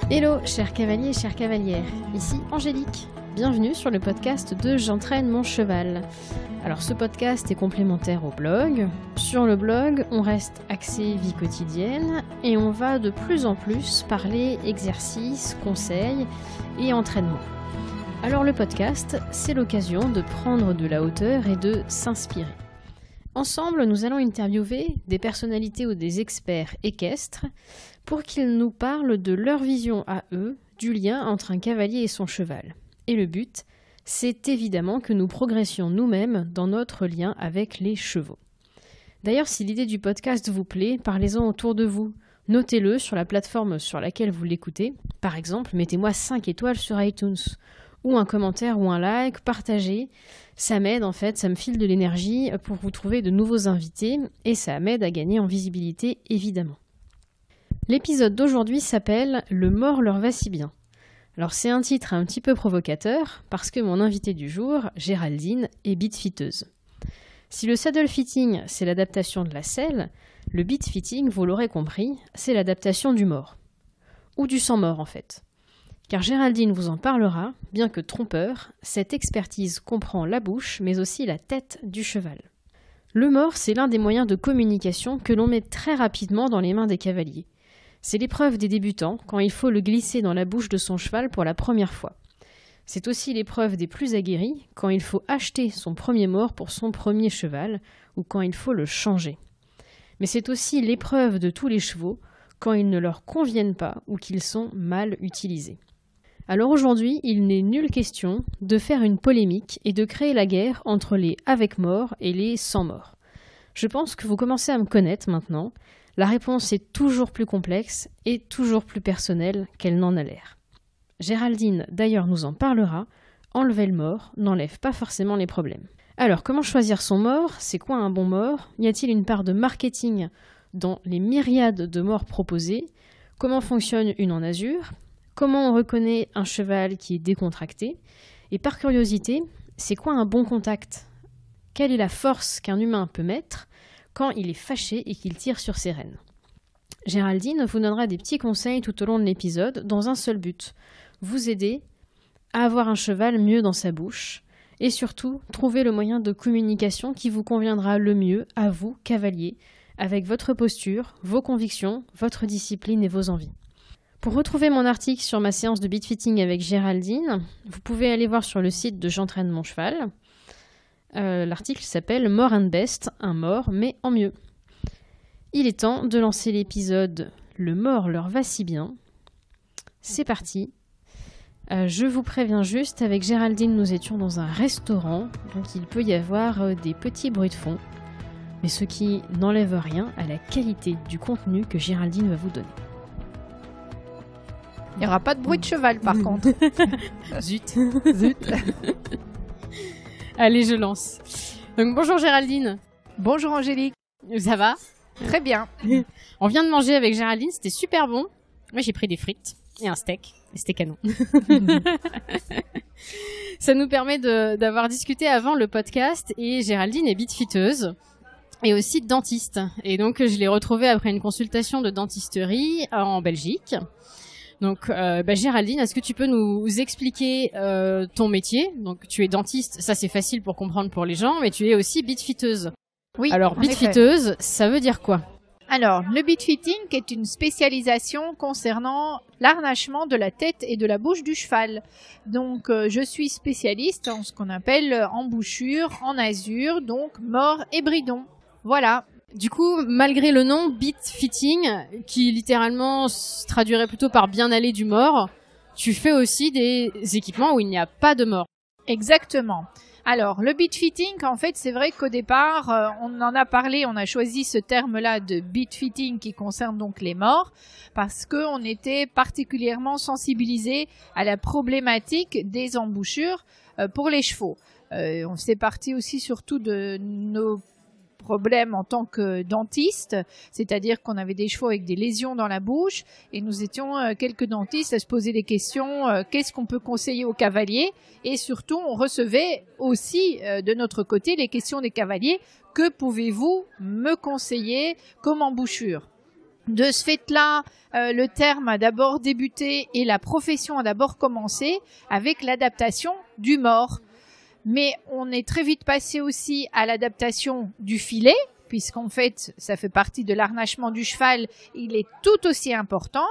Hello, chers cavaliers et chères cavalières, ici Angélique. Bienvenue sur le podcast de J'entraîne mon cheval. Alors ce podcast est complémentaire au blog. Sur le blog, on reste axé vie quotidienne et on va de plus en plus parler exercices, conseils et entraînement. Alors le podcast, c'est l'occasion de prendre de la hauteur et de s'inspirer. Ensemble, nous allons interviewer des personnalités ou des experts équestres pour qu'ils nous parlent de leur vision à eux du lien entre un cavalier et son cheval. Et le but, c'est évidemment que nous progressions nous-mêmes dans notre lien avec les chevaux. D'ailleurs, si l'idée du podcast vous plaît, parlez-en autour de vous. Notez-le sur la plateforme sur laquelle vous l'écoutez. Par exemple, mettez-moi 5 étoiles sur iTunes, ou un commentaire ou un like, partagez. Ça m'aide en fait, ça me file de l'énergie pour vous trouver de nouveaux invités et ça m'aide à gagner en visibilité évidemment. L'épisode d'aujourd'hui s'appelle « Le mors leur va si bien ». Alors c'est un titre un petit peu provocateur parce que mon invitée du jour, Géraldine, est bitfiteuse. Si le saddle fitting c'est l'adaptation de la selle, le bitfitting, vous l'aurez compris, c'est l'adaptation du mors. Ou du sans mort en fait. Car Géraldine vous en parlera, bien que trompeur, cette expertise comprend la bouche, mais aussi la tête du cheval. Le mors, c'est l'un des moyens de communication que l'on met très rapidement dans les mains des cavaliers. C'est l'épreuve des débutants, quand il faut le glisser dans la bouche de son cheval pour la première fois. C'est aussi l'épreuve des plus aguerris, quand il faut acheter son premier mors pour son premier cheval, ou quand il faut le changer. Mais c'est aussi l'épreuve de tous les chevaux, quand ils ne leur conviennent pas ou qu'ils sont mal utilisés. Alors aujourd'hui, il n'est nulle question de faire une polémique et de créer la guerre entre les avec mort et les sans mort. Je pense que vous commencez à me connaître maintenant. La réponse est toujours plus complexe et toujours plus personnelle qu'elle n'en a l'air. Géraldine, d'ailleurs, nous en parlera. Enlever le mort n'enlève pas forcément les problèmes. Alors, comment choisir son mort ? C'est quoi un bon mort ? Y a-t-il une part de marketing dans les myriades de morts proposées ? Comment fonctionne une en azur ? Comment on reconnaît un cheval qui est décontracté ? Et par curiosité, c'est quoi un bon contact ? Quelle est la force qu'un humain peut mettre quand il est fâché et qu'il tire sur ses rênes ? Géraldine vous donnera des petits conseils tout au long de l'épisode dans un seul but, vous aider à avoir un cheval mieux dans sa bouche et surtout trouver le moyen de communication qui vous conviendra le mieux à vous, cavalier, avec votre posture, vos convictions, votre discipline et vos envies. Pour retrouver mon article sur ma séance de bitfitting avec Géraldine, vous pouvez aller voir sur le site de J'entraîne mon cheval. L'article s'appelle « More and Best, un mort mais en mieux ». Il est temps de lancer l'épisode « Le mort leur va si bien ». C'est parti. Je vous préviens juste, avec Géraldine, nous étions dans un restaurant, donc il peut y avoir des petits bruits de fond, mais ce qui n'enlève rien à la qualité du contenu que Géraldine va vous donner. Il n'y aura pas de bruit de cheval par contre. Zut. Allez, je lance. Donc bonjour Géraldine. Bonjour Angélique. Ça va ? Très bien. On vient de manger avec Géraldine, c'était super bon. Moi j'ai pris des frites et un steak. Et c'était canon. Ça nous permet d'avoir discuté avant le podcast et Géraldine est bitfiteuse. Et aussi dentiste. Et donc je l'ai retrouvée après une consultation de dentisterie en Belgique. Donc Géraldine, est-ce que tu peux nous expliquer ton métier ? Donc tu es dentiste, ça c'est facile pour comprendre pour les gens, mais tu es aussi bitfiteuse. Oui. Alors bitfiteuse, ça veut dire quoi ? Alors le bitfitting est une spécialisation concernant l'harnachement de la tête et de la bouche du cheval. Donc je suis spécialiste en ce qu'on appelle embouchure, en azur, donc mort et bridon. Voilà. Du coup, malgré le nom bitfitting, qui littéralement se traduirait plutôt par bien aller du mort, tu fais aussi des équipements où il n'y a pas de mort. Exactement. Alors, le bitfitting, en fait, c'est vrai qu'au départ, on en a parlé, on a choisi ce terme-là de bitfitting qui concerne donc les morts, parce qu'on était particulièrement sensibilisé à la problématique des embouchures pour les chevaux. On fait partie aussi surtout de nos problème en tant que dentiste, c'est-à-dire qu'on avait des chevaux avec des lésions dans la bouche et nous étions quelques dentistes à se poser des questions, qu'est-ce qu'on peut conseiller aux cavaliers, et surtout on recevait aussi de notre côté les questions des cavaliers, que pouvez-vous me conseiller comme embouchure? De ce fait-là, le terme a d'abord débuté et la profession a d'abord commencé avec l'adaptation du mors. Mais on est très vite passé aussi à l'adaptation du filet, puisqu'en fait, ça fait partie de l'harnachement du cheval, il est tout aussi important.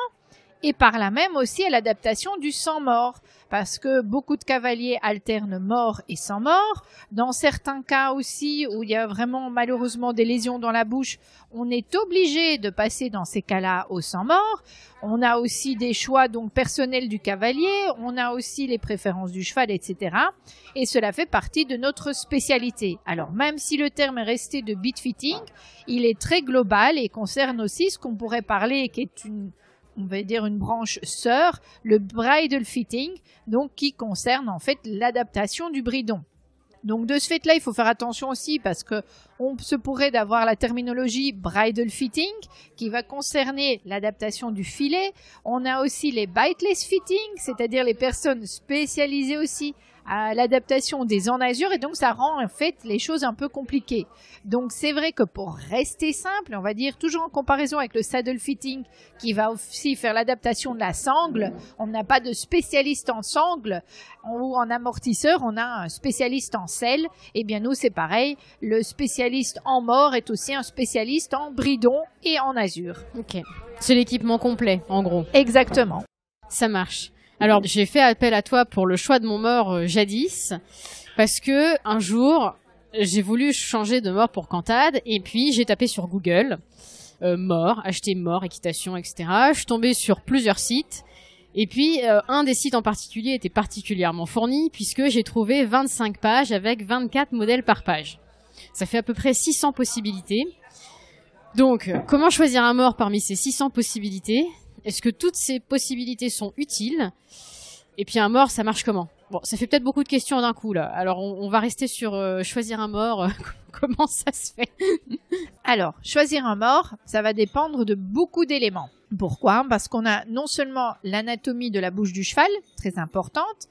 Et par là même aussi à l'adaptation du sans-mort, parce que beaucoup de cavaliers alternent mort et sans-mort. Dans certains cas aussi, où il y a vraiment malheureusement des lésions dans la bouche, on est obligé de passer dans ces cas-là au sans-mort. On a aussi des choix donc personnels du cavalier, on a aussi les préférences du cheval, etc. Et cela fait partie de notre spécialité. Alors même si le terme est resté de beat fitting, il est très global et concerne aussi ce qu'on pourrait parler, qui est on va dire une branche sœur, le bridle fitting, donc qui concerne en fait l'adaptation du bridon. Donc de ce fait-là, il faut faire attention aussi parce que on se pourrait d'avoir la terminologie bridle fitting qui va concerner l'adaptation du filet. On a aussi les biteless fitting, c'est-à-dire les personnes spécialisées aussi à l'adaptation des enasures et donc ça rend en fait les choses un peu compliquées. Donc c'est vrai que pour rester simple, on va dire toujours en comparaison avec le saddle fitting qui va aussi faire l'adaptation de la sangle, on n'a pas de spécialiste en sangle ou en amortisseur, on a un spécialiste en selle. Et bien nous c'est pareil, le spécialiste en mort est aussi un spécialiste en bridon et en azur. Ok, c'est l'équipement complet en gros. Exactement. Ça marche. Alors, j'ai fait appel à toi pour le choix de mon mors jadis, parce que un jour, j'ai voulu changer de mors pour Cantade, et puis j'ai tapé sur Google, mort, acheter mort, équitation, etc. Je suis tombée sur plusieurs sites, et puis un des sites en particulier était particulièrement fourni, puisque j'ai trouvé 25 pages avec 24 modèles par page. Ça fait à peu près 600 possibilités. Donc, comment choisir un mort parmi ces 600 possibilités ? Est-ce que toutes ces possibilités sont utiles? Et puis un mort, ça marche comment? Bon, ça fait peut-être beaucoup de questions d'un coup là. Alors on va rester sur choisir un mort. Comment ça se fait? Alors, choisir un mort, ça va dépendre de beaucoup d'éléments. Pourquoi? Parce qu'on a non seulement l'anatomie de la bouche du cheval, très importante,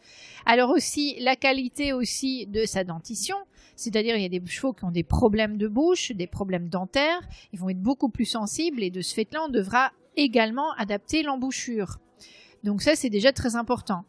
alors aussi la qualité aussi de sa dentition. C'est-à-dire, il y a des chevaux qui ont des problèmes de bouche, des problèmes dentaires, ils vont être beaucoup plus sensibles et de ce fait-là, on devra également adapter l'embouchure. Donc ça, c'est déjà très important.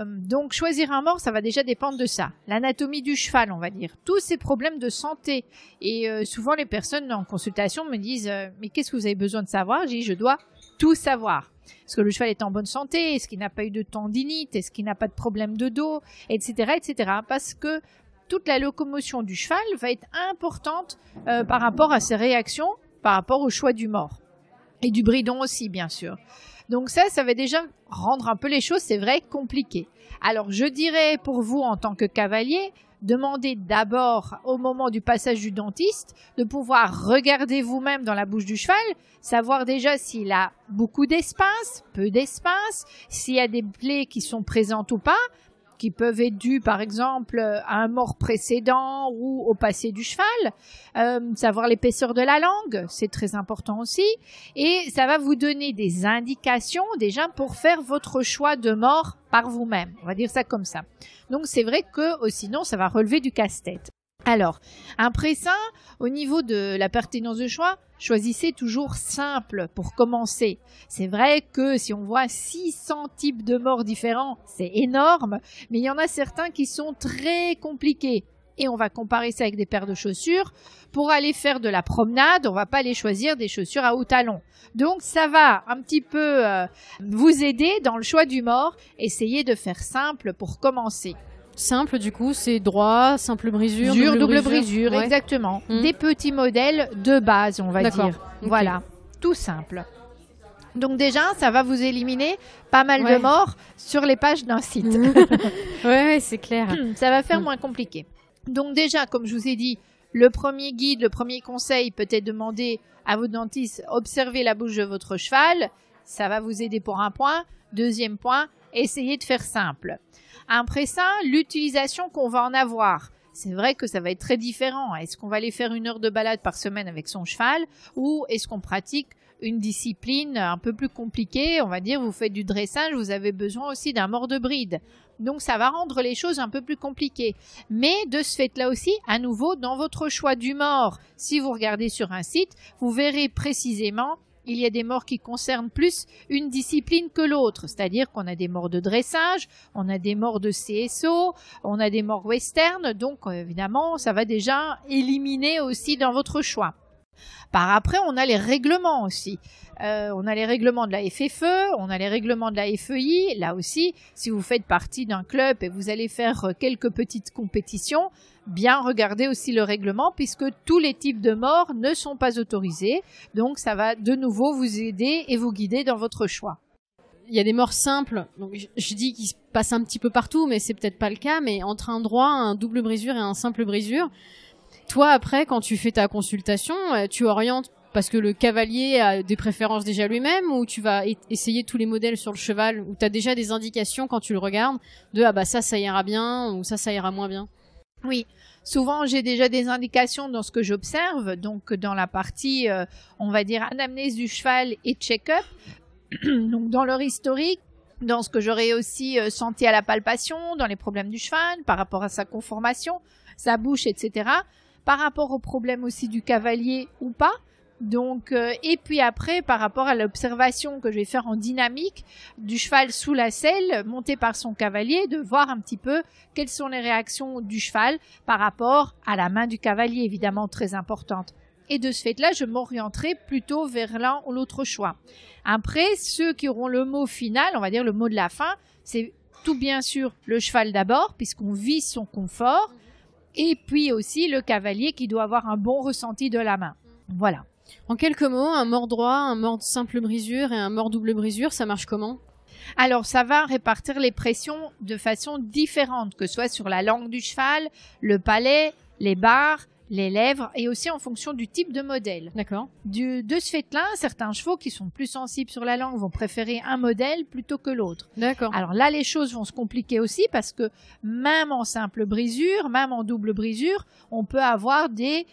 Donc choisir un mort, ça va déjà dépendre de ça. L'anatomie du cheval, on va dire. Tous ces problèmes de santé. Et souvent, les personnes en consultation me disent « Mais qu'est-ce que vous avez besoin de savoir ?» Je dis « Je dois tout savoir. Est-ce que le cheval est en bonne santé? Est-ce qu'il n'a pas eu de tendinite? Est-ce qu'il n'a pas de problème de dos? Etc. etc. Parce que toute la locomotion du cheval va être importante par rapport à ses réactions, par rapport au choix du mort. Et du bridon aussi, bien sûr. Donc ça va déjà rendre un peu les choses, c'est vrai, compliquées. Alors, je dirais pour vous, en tant que cavalier, demandez d'abord, au moment du passage du dentiste, de pouvoir regarder vous-même dans la bouche du cheval, savoir déjà s'il a beaucoup d'espace, peu d'espace, s'il y a des plaies qui sont présentes ou pas, qui peuvent être dues, par exemple, à un mort précédent ou au passé du cheval. Savoir l'épaisseur de la langue, c'est très important aussi. Et ça va vous donner des indications déjà pour faire votre choix de mort par vous-même. On va dire ça comme ça. Donc, c'est vrai que sinon, ça va relever du casse-tête. Alors, après ça, au niveau de la pertinence de choix, choisissez toujours simple pour commencer. C'est vrai que si on voit 600 types de morts différents, c'est énorme, mais il y en a certains qui sont très compliqués. Et on va comparer ça avec des paires de chaussures. Pour aller faire de la promenade, on va pas aller choisir des chaussures à hauts talons. Donc ça va un petit peu vous aider dans le choix du mort. Essayez de faire simple pour commencer. Simple, du coup, c'est droit, simple brisure, double brisure, ouais. Exactement. Des petits modèles de base, on va dire. Okay. Voilà, tout simple. Donc déjà, ça va vous éliminer pas mal de morts sur les pages d'un site. Ouais, c'est clair. Ça va faire moins compliqué. Donc déjà, comme je vous ai dit, le premier guide, le premier conseil peut être demander à votre dentiste, observez la bouche de votre cheval. Ça va vous aider pour un point. Deuxième point, essayez de faire simple. Après ça, l'utilisation qu'on va en avoir. C'est vrai que ça va être très différent. Est-ce qu'on va aller faire 1 heure de balade par semaine avec son cheval ou est-ce qu'on pratique une discipline un peu plus compliquée? On va dire, vous faites du dressage, vous avez besoin aussi d'un mort de bride. Donc, ça va rendre les choses un peu plus compliquées. Mais de ce fait-là aussi, à nouveau, dans votre choix du mort, si vous regardez sur un site, vous verrez précisément il y a des morts qui concernent plus une discipline que l'autre, c'est-à-dire qu'on a des morts de dressage, on a des morts de CSO, on a des morts western, donc évidemment ça va déjà éliminer aussi dans votre choix. Par après, on a les règlements aussi. On a les règlements de la FFE, on a les règlements de la FEI. Là aussi, si vous faites partie d'un club et vous allez faire quelques petites compétitions, bien regarder aussi le règlement puisque tous les types de morts ne sont pas autorisés. Donc, ça va de nouveau vous aider et vous guider dans votre choix. Il y a des morts simples. Donc, je dis qu'ils se passent un petit peu partout, mais c'est peut-être pas le cas. Mais entre un droit, un double brisure et un simple brisure, toi, après, quand tu fais ta consultation, tu orientes parce que le cavalier a des préférences déjà lui-même ou tu vas essayer tous les modèles sur le cheval ou tu as déjà des indications quand tu le regardes de « ah bah ça ira bien » ou ça ira moins bien? Oui, souvent j'ai déjà des indications dans ce que j'observe, donc dans la partie, on va dire, anamnèse du cheval et check-up, donc dans leur historique, dans ce que j'aurais aussi senti à la palpation, dans les problèmes du cheval, par rapport à sa conformation, sa bouche, etc., par rapport aux problèmes aussi du cavalier ou pas. Donc, et puis après, par rapport à l'observation que je vais faire en dynamique du cheval sous la selle, monté par son cavalier, de voir un petit peu quelles sont les réactions du cheval par rapport à la main du cavalier, évidemment très importante. Et de ce fait-là, je m'orienterai plutôt vers l'un ou l'autre choix. Après, ceux qui auront le mot final, on va dire le mot de la fin, c'est tout bien sûr le cheval d'abord, puisqu'on vise son confort, et puis aussi le cavalier qui doit avoir un bon ressenti de la main. Voilà. En quelques mots, un mort droit, un mort simple brisure et un mort double brisure, ça marche comment? Alors, ça va répartir les pressions de façon différente, que ce soit sur la langue du cheval, le palais, les barres, les lèvres et aussi en fonction du type de modèle. D'accord. De ce fait-là, certains chevaux qui sont plus sensibles sur la langue vont préférer un modèle plutôt que l'autre. D'accord. Alors là, les choses vont se compliquer aussi parce que même en simple brisure, même en double brisure, on peut avoir des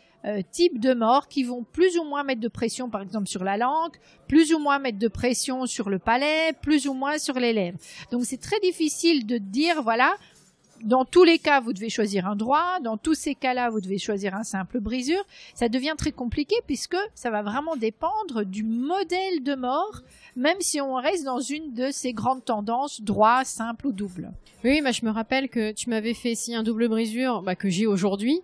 types de morts qui vont plus ou moins mettre de pression, par exemple, sur la langue, plus ou moins mettre de pression sur le palais, plus ou moins sur les lèvres. Donc, c'est très difficile de dire, voilà, dans tous les cas, vous devez choisir un droit. Dans tous ces cas-là, vous devez choisir un simple brisure. Ça devient très compliqué puisque ça va vraiment dépendre du modèle de mort, même si on reste dans une de ces grandes tendances, droit, simple ou double. Oui, je me rappelle que tu m'avais fait essayer un double brisure que j'ai aujourd'hui.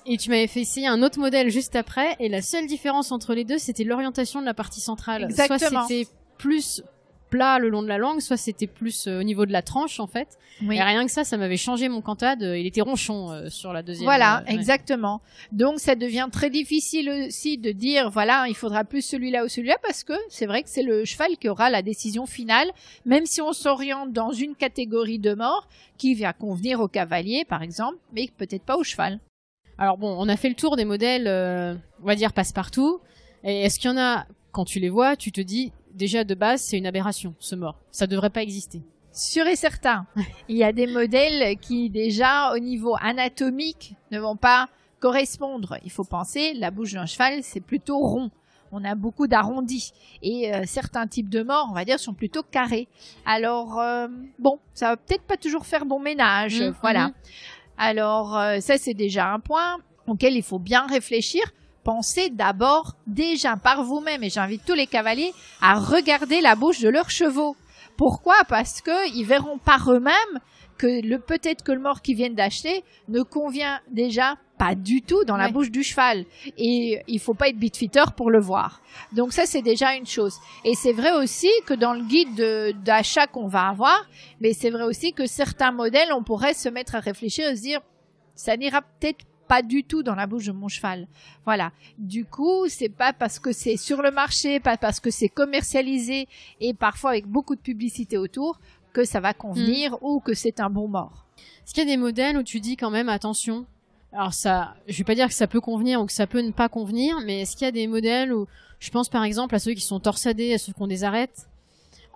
Et tu m'avais fait essayer un autre modèle juste après. Et la seule différence entre les deux, c'était l'orientation de la partie centrale. Exactement. Soit c'était plus plat le long de la langue, soit c'était plus au niveau de la tranche en fait. Oui. Et rien que ça m'avait changé mon cantade. Il était ronchon sur la deuxième. Voilà, exactement. Donc ça devient très difficile aussi de dire voilà, il faudra plus celui-là ou celui-là parce que c'est vrai que c'est le cheval qui aura la décision finale, même si on s'oriente dans une catégorie de mort qui va convenir au cavalier par exemple, mais peut-être pas au cheval. Alors bon, on a fait le tour des modèles, on va dire passe-partout. Et est-ce qu'il y en a, quand tu les vois, tu te dis déjà de base c'est une aberration, ce mort. Ça devrait pas exister. Sûr et certain. Il y a des modèles qui déjà au niveau anatomique ne vont pas correspondre. Il faut penser, la bouche d'un cheval c'est plutôt rond. On a beaucoup d'arrondis et certains types de morts, on va dire, sont plutôt carrés. Alors bon, ça va peut-être pas toujours faire bon ménage, voilà. Alors ça c'est déjà un point auquel il faut bien réfléchir. Pensez d'abord déjà par vous-même et j'invite tous les cavaliers à regarder la bouche de leurs chevaux. Pourquoi? Parce que ils verront par eux-mêmes que peut-être que le mort qu'ils viennent d'acheter ne convient déjà pas du tout dans la bouche du cheval et il faut pas être bitfitter pour le voir. Donc ça c'est déjà une chose. Et c'est vrai aussi que dans le guide d'achat qu'on va avoir, mais c'est vrai aussi que certains modèles on pourrait se mettre à réfléchir et se dire ça n'ira peut-être pas du tout dans la bouche de mon cheval. Voilà. Du coup, c'est pas parce que c'est sur le marché, pas parce que c'est commercialisé et parfois avec beaucoup de publicité autour que ça va convenir ou que c'est un bon mort. Est-ce qu'il y a des modèles où tu dis quand même attention? Alors ça, je vais pas dire que ça peut convenir ou que ça peut ne pas convenir, mais est-ce qu'il y a des modèles où je pense par exemple à ceux qui sont torsadés, à ceux qui ont des arêtes?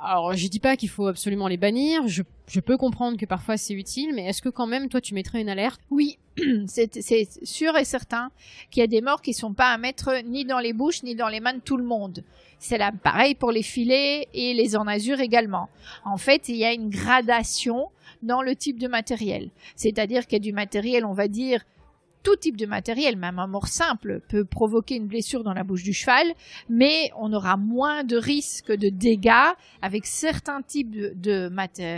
Alors, je dis pas qu'il faut absolument les bannir. Je peux comprendre que parfois c'est utile, mais est-ce que quand même, toi, tu mettrais une alerte? Oui, c'est sûr et certain qu'il y a des morts qui sont pas à mettre ni dans les bouches ni dans les mains de tout le monde. C'est là pareil pour les filets et les en-azur également. En fait, il y a une gradation dans le type de matériel. C'est-à-dire qu'il y a du matériel, on va dire, tout type de matériel, même un mors simple, peut provoquer une blessure dans la bouche du cheval, mais on aura moins de risques de dégâts avec certains types de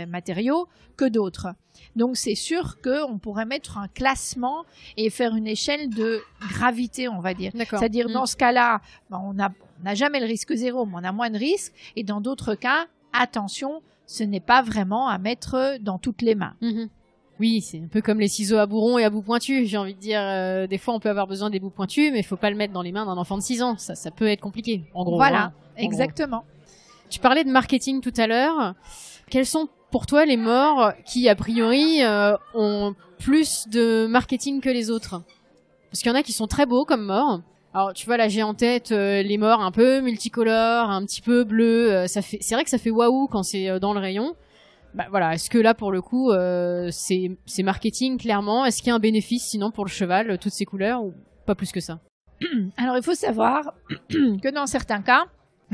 matériaux que d'autres. Donc c'est sûr qu'on pourrait mettre un classement et faire une échelle de gravité, on va dire. C'est-à-dire dans ce cas-là, on n'a jamais le risque zéro, mais on a moins de risques. Et dans d'autres cas, attention, ce n'est pas vraiment à mettre dans toutes les mains. Oui, c'est un peu comme les ciseaux à bout rond et à bout pointu. J'ai envie de dire, des fois on peut avoir besoin des bouts pointus, mais il faut pas le mettre dans les mains d'un enfant de 6 ans. Ça peut être compliqué, en gros. Voilà, exactement. Tu parlais de marketing tout à l'heure. Quels sont pour toi les morts qui, a priori, ont plus de marketing que les autres? Parce qu'il y en a qui sont très beaux comme morts. Alors, tu vois, là, j'ai en tête les morts un peu multicolores, un petit peu bleus. C'est vrai que ça fait waouh quand c'est dans le rayon. Bah voilà, est-ce que là, pour le coup, c'est marketing, clairement? Est-ce qu'il y a un bénéfice, sinon, pour le cheval, toutes ces couleurs, ou pas plus que ça? Alors, il faut savoir que dans certains cas,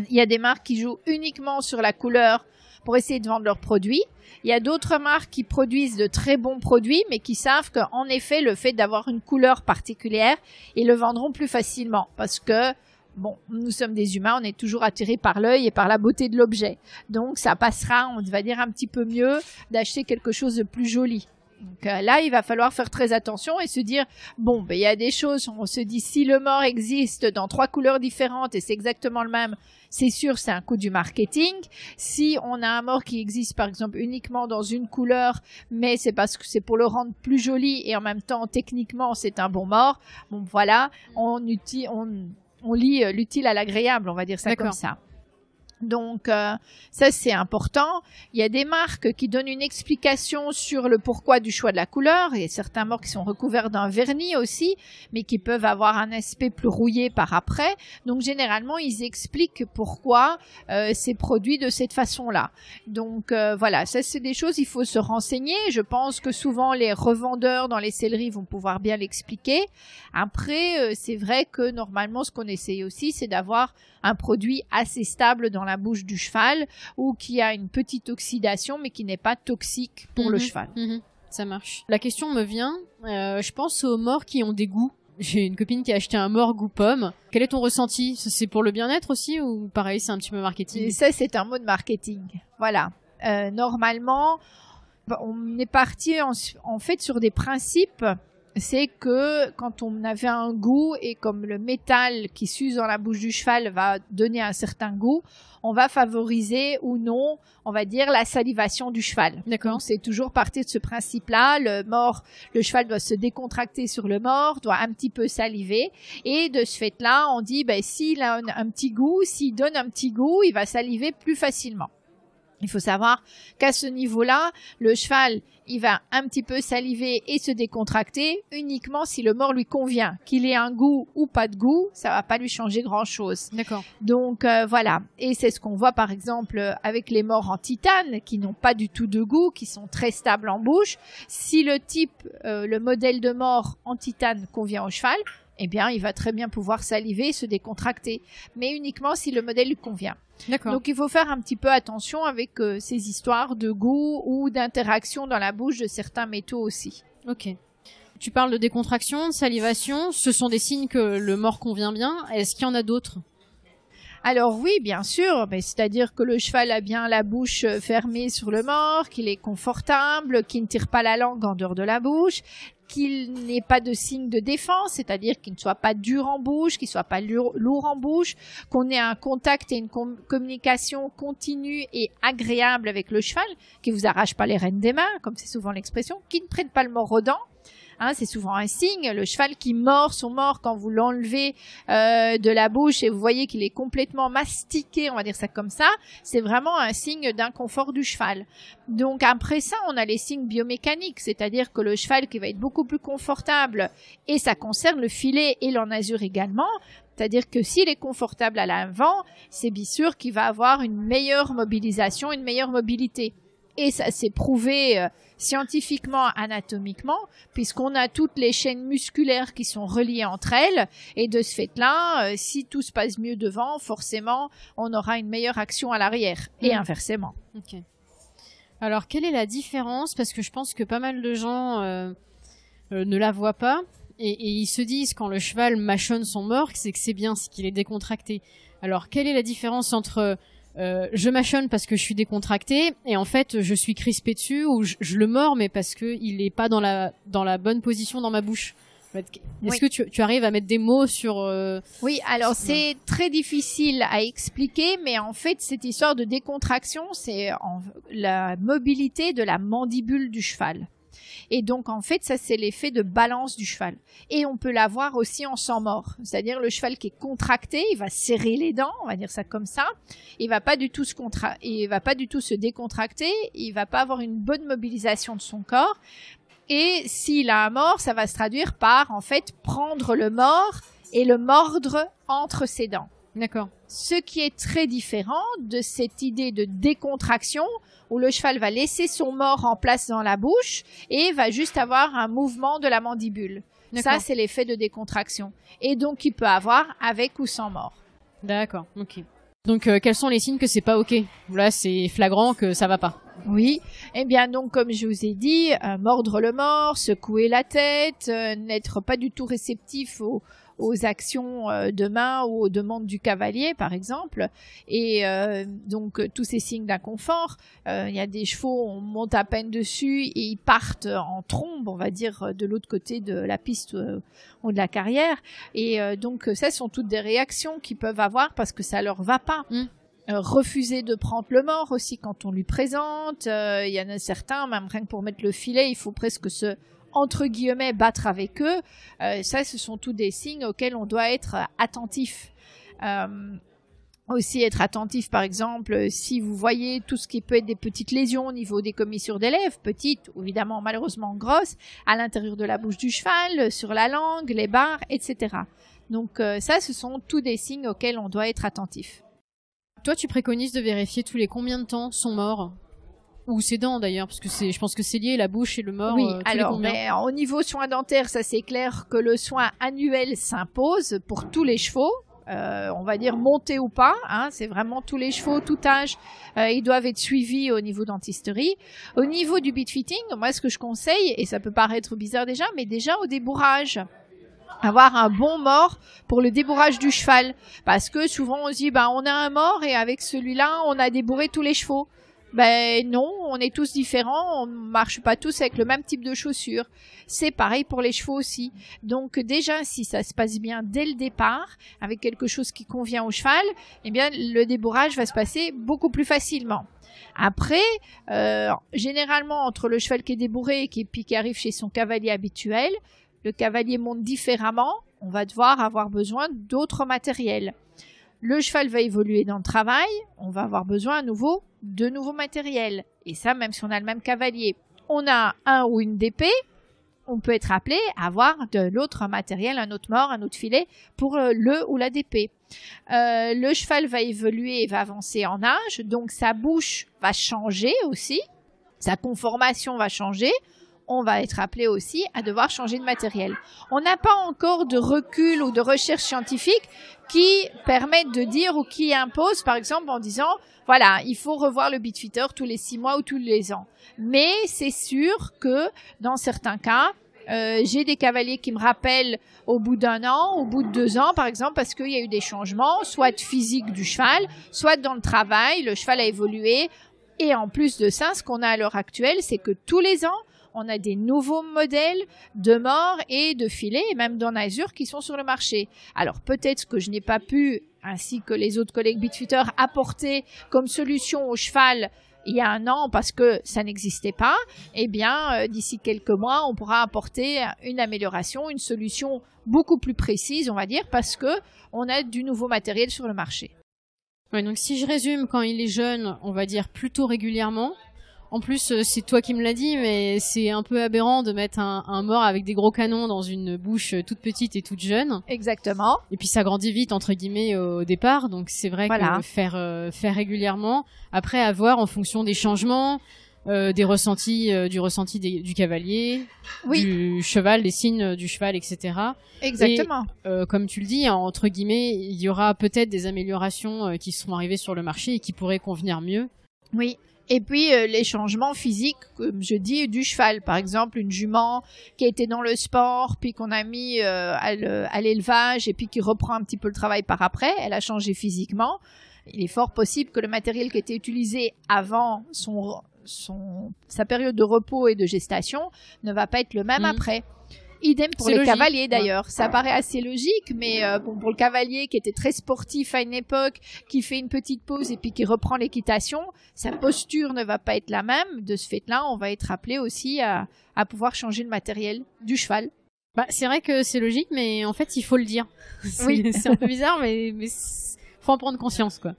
il y a des marques qui jouent uniquement sur la couleur pour essayer de vendre leurs produits. Il y a d'autres marques qui produisent de très bons produits, mais qui savent qu'en effet, le fait d'avoir une couleur particulière, ils le vendront plus facilement parce que, bon, nous sommes des humains, on est toujours attirés par l'œil et par la beauté de l'objet. Donc, ça passera, on va dire, un petit peu mieux d'acheter quelque chose de plus joli. Donc là, il va falloir faire très attention et se dire, bon, il y a des choses, on se dit, si le mort existe dans 3 couleurs différentes et c'est exactement le même, c'est sûr, c'est un coup du marketing. Si on a un mort qui existe, par exemple, uniquement dans une couleur, mais c'est parce que c'est pour le rendre plus joli et en même temps, techniquement, c'est un bon mort, bon, voilà, on lie l'utile à l'agréable, on va dire ça comme ça. Donc, ça, c'est important. Il y a des marques qui donnent une explication sur le pourquoi du choix de la couleur. Il y a certains morts qui sont recouverts d'un vernis aussi, mais qui peuvent avoir un aspect plus rouillé par après. Donc, généralement, ils expliquent pourquoi c'est produit de cette façon-là. Donc, voilà, ça, c'est des choses, il faut se renseigner. Je pense que souvent, les revendeurs dans les selleries vont pouvoir bien l'expliquer. Après, c'est vrai que normalement, ce qu'on essaye aussi, c'est d'avoir un produit assez stable dans la bouche du cheval ou qui a une petite oxydation mais qui n'est pas toxique pour le cheval. Ça marche. La question me vient, je pense aux morts qui ont des goûts. J'ai une copine qui a acheté un mort goût pomme. Quel est ton ressenti? C'est pour le bien-être aussi ou pareil, c'est un petit peu marketing? Et ça, c'est un mot de marketing. Voilà. Normalement, on est parti en fait sur des principes. C'est que quand on avait un goût et comme le métal qui s'use dans la bouche du cheval va donner un certain goût, on va favoriser ou non, on va dire, la salivation du cheval. D'accord. Donc, c'est toujours partir de ce principe-là. Le cheval doit se décontracter sur le mort, doit un petit peu saliver. Et de ce fait-là, on dit, s'il a un petit goût, s'il donne un petit goût, il va saliver plus facilement. Il faut savoir qu'à ce niveau-là, le cheval, il va un petit peu saliver et se décontracter uniquement si le mort lui convient. Qu'il ait un goût ou pas de goût, ça va pas lui changer grand-chose. D'accord. Donc voilà. Et c'est ce qu'on voit par exemple avec les morts en titane qui n'ont pas du tout de goût, qui sont très stables en bouche. Si le modèle de mort en titane convient au cheval, eh bien, il va très bien pouvoir saliver et se décontracter. Mais uniquement si le modèle lui convient. D'accord. Donc, il faut faire un petit peu attention avec ces histoires de goût ou d'interaction dans la bouche de certains métaux aussi. Ok. Tu parles de décontraction, de salivation. Ce sont des signes que le mort convient bien. Est-ce qu'il y en a d'autres? Alors oui, bien sûr, mais c'est-à-dire que le cheval a bien la bouche fermée sur le mort, qu'il est confortable, qu'il ne tire pas la langue en dehors de la bouche, qu'il n'ait pas de signe de défense, c'est-à-dire qu'il ne soit pas dur en bouche, qu'il ne soit pas lourd en bouche, qu'on ait un contact et une communication continue et agréable avec le cheval, qui vous arrache pas les rênes des mains, comme c'est souvent l'expression, qui ne prenne pas le mort aux dents. C'est souvent un signe. Le cheval qui mord son mort quand vous l'enlevez de la bouche et vous voyez qu'il est complètement mastiqué, on va dire ça comme ça, c'est vraiment un signe d'inconfort du cheval. Donc après ça, on a les signes biomécaniques, c'est-à-dire que le cheval qui va être beaucoup plus confortable, et ça concerne le filet et l'enazure également, c'est-à-dire que s'il est confortable à l'avant, c'est bien sûr qu'il va avoir une meilleure mobilisation, une meilleure mobilité. Et ça s'est prouvé scientifiquement, anatomiquement, puisqu'on a toutes les chaînes musculaires qui sont reliées entre elles. Et de ce fait-là, si tout se passe mieux devant, forcément, on aura une meilleure action à l'arrière. Et inversement. Ok. Alors, quelle est la différence? Parce que je pense que pas mal de gens ne la voient pas. et ils se disent quand le cheval mâchonne son mors, c'est que c'est bien, c'est qu'il est décontracté. Alors, quelle est la différence entre je mâchonne parce que je suis décontracté et en fait je suis crispé dessus ou je le mords mais parce que il est pas dans la bonne position dans ma bouche. Est-ce que tu arrives à mettre des mots sur Oui, alors c'est très difficile à expliquer, mais en fait cette histoire de décontraction, c'est la mobilité de la mandibule du cheval. Et donc, en fait, ça, c'est l'effet de balance du cheval. Et on peut l'avoir aussi en sang mort. C'est-à-dire, le cheval qui est contracté, il va serrer les dents, on va dire ça comme ça. Il va pas du tout se décontracter. Il va pas avoir une bonne mobilisation de son corps. Et s'il a un mort, ça va se traduire par, en fait, prendre le mort et le mordre entre ses dents. D'accord. Ce qui est très différent de cette idée de décontraction où le cheval va laisser son mors en place dans la bouche et va juste avoir un mouvement de la mandibule. D'accord. Ça, c'est l'effet de décontraction. Et donc, il peut avoir avec ou sans mort. D'accord, ok. Donc, quels sont les signes que c'est pas ok? Là, c'est flagrant que ça va pas. Oui, eh bien donc comme je vous ai dit, mordre le mors, secouer la tête, n'être pas du tout réceptif aux actions de main ou aux demandes du cavalier par exemple, et donc tous ces signes d'inconfort. Il y a des chevaux, on monte à peine dessus et ils partent en trombe, on va dire, de l'autre côté de la piste ou de la carrière, et donc ça sont toutes des réactions qu'ils peuvent avoir parce que ça leur va pas. Refuser de prendre le mors aussi quand on lui présente. Il y en a certains, même rien que pour mettre le filet, il faut presque se, entre guillemets, battre avec eux. Ça, ce sont tous des signes auxquels on doit être attentif. Aussi être attentif, par exemple, si vous voyez tout ce qui peut être des petites lésions au niveau des commissures des lèvres, petites, ou évidemment malheureusement grosses, à l'intérieur de la bouche du cheval, sur la langue, les barres, etc. Donc ça, ce sont tous des signes auxquels on doit être attentif. Toi, tu préconises de vérifier tous les combien de temps son mort? Ou ses dents d'ailleurs, parce que je pense que c'est lié, la bouche et le mort. Oui, alors, mais au niveau soins dentaires, ça c'est clair que le soin annuel s'impose pour tous les chevaux. On va dire montés ou pas, hein, c'est vraiment tous les chevaux, tout âge, ils doivent être suivis au niveau dentisterie. Au niveau du beat fitting, moi ce que je conseille, et ça peut paraître bizarre déjà, mais déjà au débourrage. Avoir un bon mors pour le débourrage du cheval. Parce que souvent on se dit, on a un mors et avec celui-là, on a débourré tous les chevaux. Non, on est tous différents, on marche pas tous avec le même type de chaussures. C'est pareil pour les chevaux aussi. Donc déjà, si ça se passe bien dès le départ, avec quelque chose qui convient au cheval, eh bien le débourrage va se passer beaucoup plus facilement. Après, généralement, entre le cheval qui est débourré et qui arrive chez son cavalier habituel, le cavalier monte différemment, on va devoir avoir besoin d'autres matériels. Le cheval va évoluer dans le travail, on va avoir besoin à nouveau de nouveaux matériels. Et ça, même si on a le même cavalier, on a un ou une d'épée, on peut être appelé à avoir de l'autre matériel, un autre mors, un autre filet pour le ou la d'épée. Le cheval va évoluer et va avancer en âge, donc sa bouche va changer aussi, sa conformation va changer. On va être appelé aussi à devoir changer de matériel. On n'a pas encore de recul ou de recherche scientifique qui permettent de dire ou qui imposent, par exemple, en disant, voilà, il faut revoir le beat fitter tous les 6 mois ou tous les ans. Mais c'est sûr que dans certains cas, j'ai des cavaliers qui me rappellent au bout d'un an, au bout de 2 ans, par exemple, parce qu'il y a eu des changements, soit physique du cheval, soit dans le travail, le cheval a évolué. Et en plus de ça, ce qu'on a à l'heure actuelle, c'est que tous les ans, on a des nouveaux modèles de mors et de filets, et même d'enazure qui sont sur le marché. Alors peut-être que je n'ai pas pu, ainsi que les autres collègues beatfitters, apporter comme solution au cheval il y a un an parce que ça n'existait pas. Eh bien, d'ici quelques mois, on pourra apporter une amélioration, une solution beaucoup plus précise, on va dire, parce que on a du nouveau matériel sur le marché. Ouais, donc si je résume, quand il est jeune, on va dire plutôt régulièrement. En plus, c'est toi qui me l'as dit, mais c'est un peu aberrant de mettre un mors avec des gros canons dans une bouche toute petite et toute jeune. Exactement. Et puis ça grandit vite, entre guillemets, au départ. Donc c'est vrai que faire régulièrement. Après, à voir en fonction des changements, des ressentis, du ressenti du cavalier, du cheval, des signes du cheval, etc. Exactement. Et, comme tu le dis, entre guillemets, il y aura peut-être des améliorations qui seront arrivées sur le marché et qui pourraient convenir mieux. Oui. Et puis les changements physiques, comme je dis, du cheval. Par exemple, une jument qui a été dans le sport, puis qu'on a mis à l'élevage, et puis qui reprend un petit peu le travail par après, elle a changé physiquement. Il est fort possible que le matériel qui était utilisé avant sa période de repos et de gestation ne va pas être le même après. Idem pour les cavaliers d'ailleurs. Ça paraît assez logique, mais pour le cavalier qui était très sportif à une époque, qui fait une petite pause et puis qui reprend l'équitation, sa posture ne va pas être la même. De ce fait-là, on va être appelé aussi à pouvoir changer le matériel du cheval. Bah, c'est vrai que c'est logique, mais en fait, il faut le dire. Oui. C'est un peu bizarre, mais faut en prendre conscience, quoi.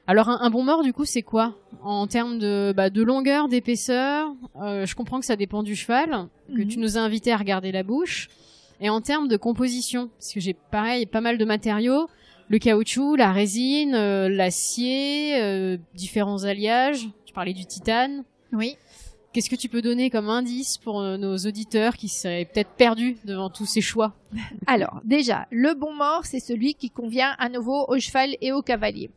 Alors un bon mort du coup c'est quoi en termes de longueur, d'épaisseur? Je comprends que ça dépend du cheval, que tu nous as invité à regarder la bouche. Et en termes de composition, parce que j'ai pareil pas mal de matériaux, le caoutchouc, la résine, l'acier, différents alliages. Tu parlais du titane. Oui. Qu'est-ce que tu peux donner comme indice pour nos auditeurs qui seraient peut-être perdus devant tous ces choix? Alors déjà, le bon mort c'est celui qui convient à nouveau au cheval et au cavalier.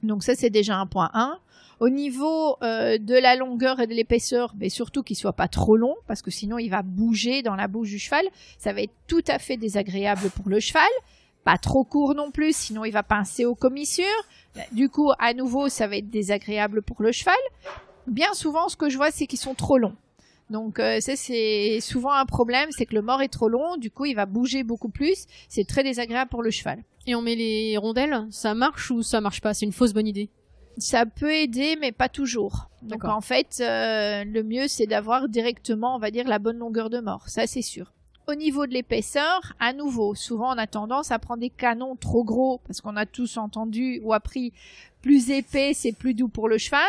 Donc ça, c'est déjà un point 1. Au niveau de la longueur et de l'épaisseur, mais surtout qu'il soit pas trop long, parce que sinon il va bouger dans la bouche du cheval. Ça va être tout à fait désagréable pour le cheval. Pas trop court non plus, sinon il va pincer aux commissures. Du coup, à nouveau, ça va être désagréable pour le cheval. Bien souvent, ce que je vois, c'est qu'ils sont trop longs. Donc ça, c'est souvent un problème, c'est que le mort est trop long, du coup il va bouger beaucoup plus, c'est très désagréable pour le cheval. Et on met les rondelles, ça marche ou ça marche pas? C'est une fausse bonne idée? Ça peut aider, mais pas toujours. Donc en fait, le mieux c'est d'avoir directement, on va dire, la bonne longueur de mort, ça c'est sûr. Au niveau de l'épaisseur, à nouveau, souvent on a tendance à prendre des canons trop gros, parce qu'on a tous entendu ou appris plus épais, c'est plus doux pour le cheval,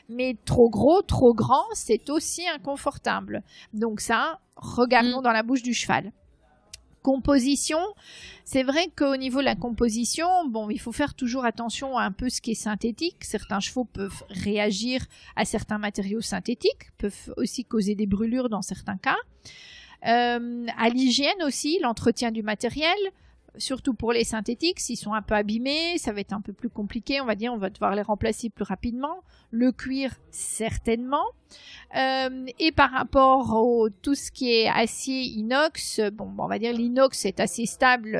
mais trop gros, trop grand, c'est aussi inconfortable. Donc ça, regardons dans la bouche du cheval. Composition, c'est vrai qu'au niveau de la composition, bon, il faut faire toujours attention à un peu ce qui est synthétique. Certains chevaux peuvent réagir à certains matériaux synthétiques, peuvent aussi causer des brûlures dans certains cas. À l'hygiène aussi, l'entretien du matériel, surtout pour les synthétiques, s'ils sont un peu abîmés, ça va être un peu plus compliqué, on va dire, on va devoir les remplacer plus rapidement. Le cuir, certainement. Et par rapport au tout ce qui est acier inox, bon, on va dire l'inox est assez stable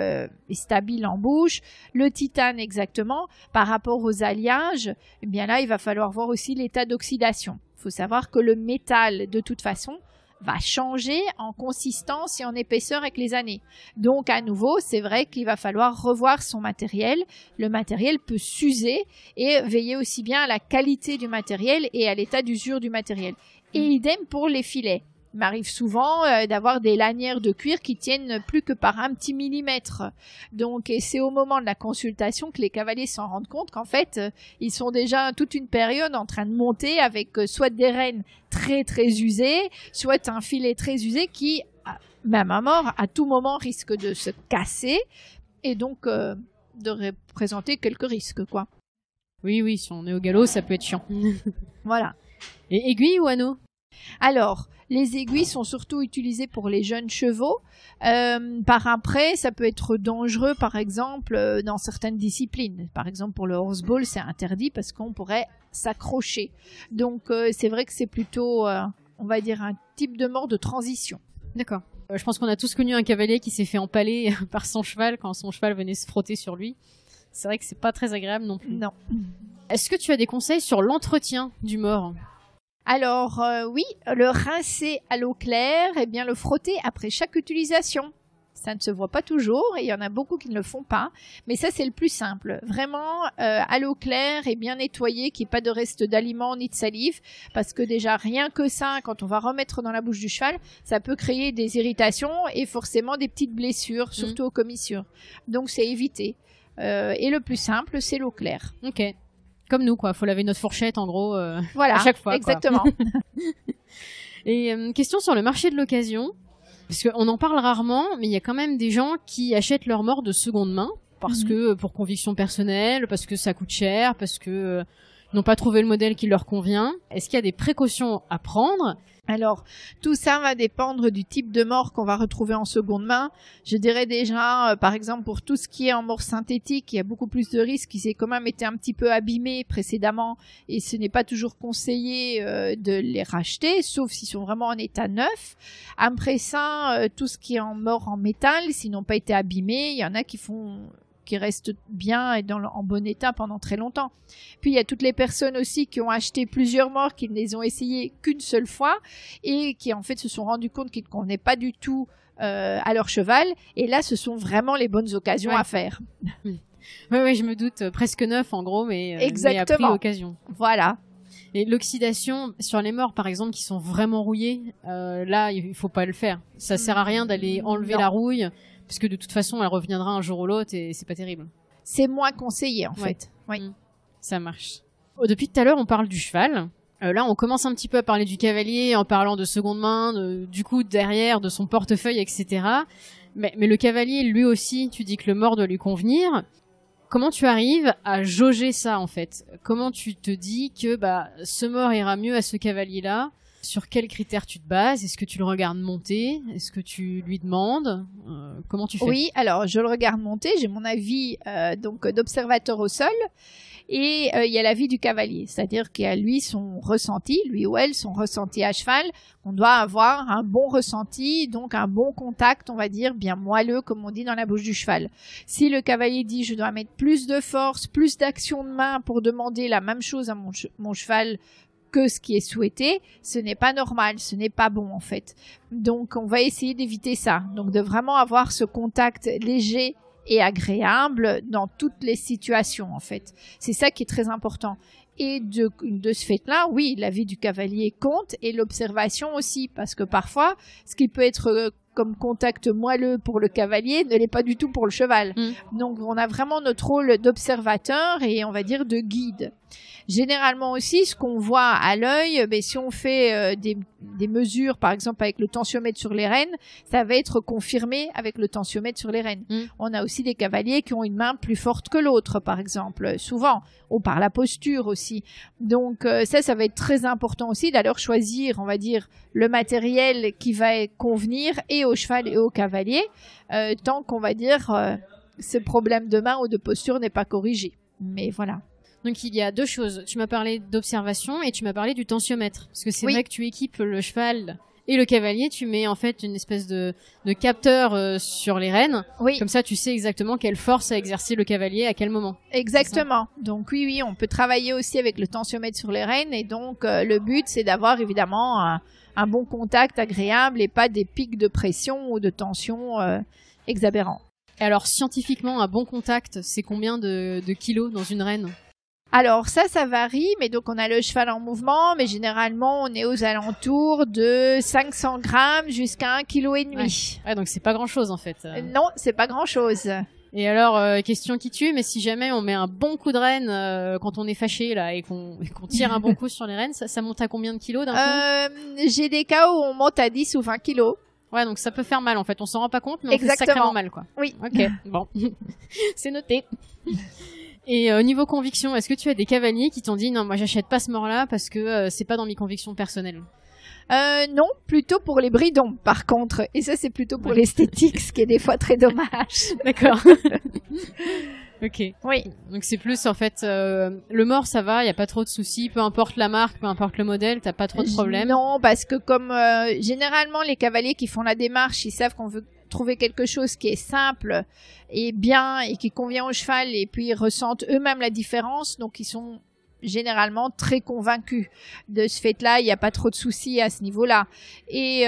et stable en bouche. Le titane exactement. Par rapport aux alliages, eh bien là, il va falloir voir aussi l'état d'oxydation. Il faut savoir que le métal, de toute façon, va changer en consistance et en épaisseur avec les années. Donc à nouveau, c'est vrai qu'il va falloir revoir son matériel. Le matériel peut s'user et veiller aussi bien à la qualité du matériel et à l'état d'usure du matériel. Et idem pour les filets. Il m'arrive souvent d'avoir des lanières de cuir qui tiennent plus que par un petit millimètre. Donc, et c'est au moment de la consultation que les cavaliers s'en rendent compte qu'en fait, ils sont déjà toute une période en train de monter avec soit des rênes très très usées, soit un filet très usé qui, même à mort, à tout moment risque de se casser et donc de représenter quelques risques, quoi. Oui, si on est au galop, ça peut être chiant. Voilà. Et aiguille ou anneau? Alors, les aiguilles sont surtout utilisées pour les jeunes chevaux. Par après, ça peut être dangereux, par exemple, dans certaines disciplines. Par exemple, pour le horseball, c'est interdit parce qu'on pourrait s'accrocher. Donc, c'est vrai que c'est plutôt, on va dire, un type de mort de transition. D'accord. Je pense qu'on a tous connu un cavalier qui s'est fait empaler par son cheval quand son cheval venait se frotter sur lui. C'est vrai que c'est pas très agréable non plus. Non. Est-ce que tu as des conseils sur l'entretien du mort? Alors oui, le rincer à l'eau claire et bien le frotter après chaque utilisation. Ça ne se voit pas toujours et il y en a beaucoup qui ne le font pas, mais ça c'est le plus simple. Vraiment à l'eau claire et bien nettoyer, qu'il n'y ait pas de reste d'aliments ni de salive, parce que déjà rien que ça, quand on va remettre dans la bouche du cheval, ça peut créer des irritations et forcément des petites blessures, surtout aux commissures. Donc c'est éviter. Et le plus simple, c'est l'eau claire. Ok. Comme nous, quoi. Faut laver notre fourchette, en gros, voilà, à chaque fois. Exactement. Et question sur le marché de l'occasion. Parce qu'on en parle rarement, mais il y a quand même des gens qui achètent leur mort de seconde main. Parce que, pour conviction personnelle, parce que ça coûte cher, parce que, n'ont pas trouvé le modèle qui leur convient. Est-ce qu'il y a des précautions à prendre? Alors, tout ça va dépendre du type de mort qu'on va retrouver en seconde main. Je dirais déjà, par exemple, pour tout ce qui est en mort synthétique, il y a beaucoup plus de risques qui s'est quand même été un petit peu abîmé précédemment et ce n'est pas toujours conseillé de les racheter, sauf s'ils sont vraiment en état neuf. Après ça, tout ce qui est en mort en métal, s'ils n'ont pas été abîmés, il y en a qui restent bien et en bon état pendant très longtemps. Puis il y a toutes les personnes aussi qui ont acheté plusieurs morts, qui ne les ont essayés qu'une seule fois et qui en fait se sont rendus compte qu'ils ne convenaient pas du tout à leur cheval. Et là, ce sont vraiment les bonnes occasions à faire. Oui, je me doute. Presque neuf en gros, mais à prix occasion. Voilà. Et l'oxydation sur les morts, par exemple, qui sont vraiment rouillées, là, il faut pas le faire. Ça sert à rien d'aller enlever la rouille, parce que de toute façon, elle reviendra un jour ou l'autre et c'est pas terrible. C'est moins conseillé, en fait. Oui. Ça marche. Depuis tout à l'heure, on parle du cheval. Là, on commence un petit peu à parler du cavalier en parlant de seconde main, du coup, derrière, de son portefeuille, etc. Mais le cavalier, lui aussi, tu dis que le mort doit lui convenir. Comment tu arrives à jauger ça, en fait? Comment tu te dis que ce mort ira mieux à ce cavalier-là? Sur quels critères tu te bases? Est-ce que tu le regardes monter? Est-ce que tu lui demandes? Comment tu fais? Oui, alors je le regarde monter. J'ai mon avis donc d'observateur au sol. Et il y a l'avis du cavalier, c'est-à-dire qu'il y a lui son ressenti, lui ou elle son ressenti à cheval. On doit avoir un bon ressenti, donc un bon contact, on va dire, bien moelleux, comme on dit dans la bouche du cheval. Si le cavalier dit je dois mettre plus de force, plus d'action de main pour demander la même chose à mon cheval que ce qui est souhaité, ce n'est pas normal, ce n'est pas bon en fait. Donc on va essayer d'éviter ça, donc de vraiment avoir ce contact léger et agréable dans toutes les situations en fait. C'est ça qui est très important. Et de ce fait-là, oui, l'avis du cavalier compte et l'observation aussi, parce que parfois, ce qui peut être comme contact moelleux pour le cavalier ne l'est pas du tout pour le cheval. Donc on a vraiment notre rôle d'observateur et on va dire de guide. Généralement aussi, ce qu'on voit à l'œil, si on fait des mesures, par exemple avec le tensiomètre sur les rênes, ça va être confirmé avec le tensiomètre sur les rênes. On a aussi des cavaliers qui ont une main plus forte que l'autre, par exemple, souvent, ou par la posture aussi. Donc ça va être très important aussi d'aller choisir, on va dire, le matériel qui va convenir et au cheval et au cavalier, tant qu'on va dire ce problème de main ou de posture n'est pas corrigé. Mais voilà. Donc il y a deux choses. Tu m'as parlé d'observation et tu m'as parlé du tensiomètre. Parce que c'est vrai que tu équipes le cheval et le cavalier. Tu mets en fait une espèce de capteur sur les rênes. Oui. Comme ça, tu sais exactement quelle force a exercé le cavalier à quel moment. Exactement. Donc oui, on peut travailler aussi avec le tensiomètre sur les rênes. Et donc le but, c'est d'avoir évidemment un bon contact agréable et pas des pics de pression ou de tension exabérants. Et alors scientifiquement, un bon contact, c'est combien de kilos dans une rêne? Alors ça varie, mais donc on a le cheval en mouvement, mais généralement on est aux alentours de 500 grammes jusqu'à 1,5 kg. Ouais, donc c'est pas grand-chose en fait. Non, c'est pas grand-chose. Et alors, question qui tue, mais si jamais on met un bon coup de rêne quand on est fâché là et qu'on tire un bon coup sur les rênes, ça monte à combien de kilos d'un coup? J'ai des cas où on monte à 10 ou 20 kilos. Ouais, donc ça peut faire mal en fait. On s'en rend pas compte, mais on fait sacrément mal quoi. Oui. Ok, bon. C'est noté. Et au niveau conviction, est-ce que tu as des cavaliers qui t'ont dit non, moi j'achète pas ce mort-là parce que c'est pas dans mes convictions personnelles? Non, plutôt pour les bridons par contre. Et ça c'est plutôt pour l'esthétique, ce qui est des fois très dommage. D'accord. Ok. Oui. Donc c'est plus en fait le mort ça va, il y a pas trop de soucis, peu importe la marque, peu importe le modèle, t'as pas trop de problèmes. Non, parce que comme généralement les cavaliers qui font la démarche, ils savent qu'on veut trouver quelque chose qui est simple et bien et qui convient au cheval et puis ils ressentent eux-mêmes la différence, donc ils sont généralement très convaincus de ce fait-là. Il n'y a pas trop de soucis à ce niveau-là. Et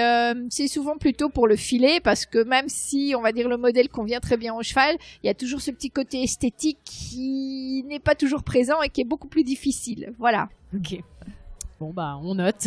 c'est souvent plutôt pour le filet parce que même si, on va dire, le modèle convient très bien au cheval, il y a toujours ce petit côté esthétique qui n'est pas toujours présent et qui est beaucoup plus difficile. Voilà. Ok. Bon, on note.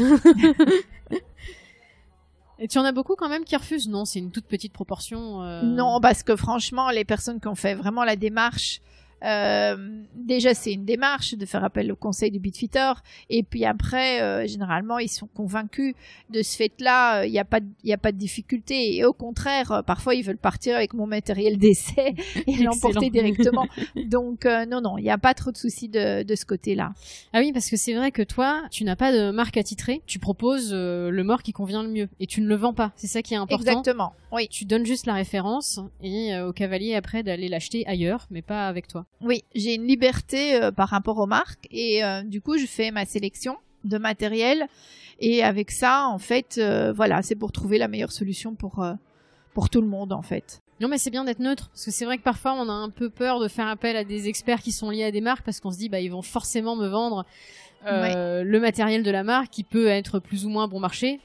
Et tu en as beaucoup quand même qui refusent? Non, c'est une toute petite proportion. Non, parce que franchement, les personnes qui ont fait vraiment la démarche déjà c'est une démarche de faire appel au conseil du bitfitter, et puis après généralement ils sont convaincus de ce fait-là, il n'y a pas de difficulté, et au contraire parfois ils veulent partir avec mon matériel d'essai et l'emporter directement. Donc non, il n'y a pas trop de soucis de ce côté-là. Ah oui, parce que c'est vrai que toi tu n'as pas de marque attitrée, tu proposes le mors qui convient le mieux et tu ne le vends pas, c'est ça qui est important. Exactement, oui. Tu donnes juste la référence et au cavalier après d'aller l'acheter ailleurs, mais pas avec toi. Oui, j'ai une liberté par rapport aux marques, et du coup je fais ma sélection de matériel, et avec ça en fait voilà, c'est pour trouver la meilleure solution pour tout le monde en fait. Non, mais c'est bien d'être neutre, parce que c'est vrai que parfois on a un peu peur de faire appel à des experts qui sont liés à des marques, parce qu'on se dit bah ils vont forcément me vendre le matériel de la marque qui peut être plus ou moins bon marché,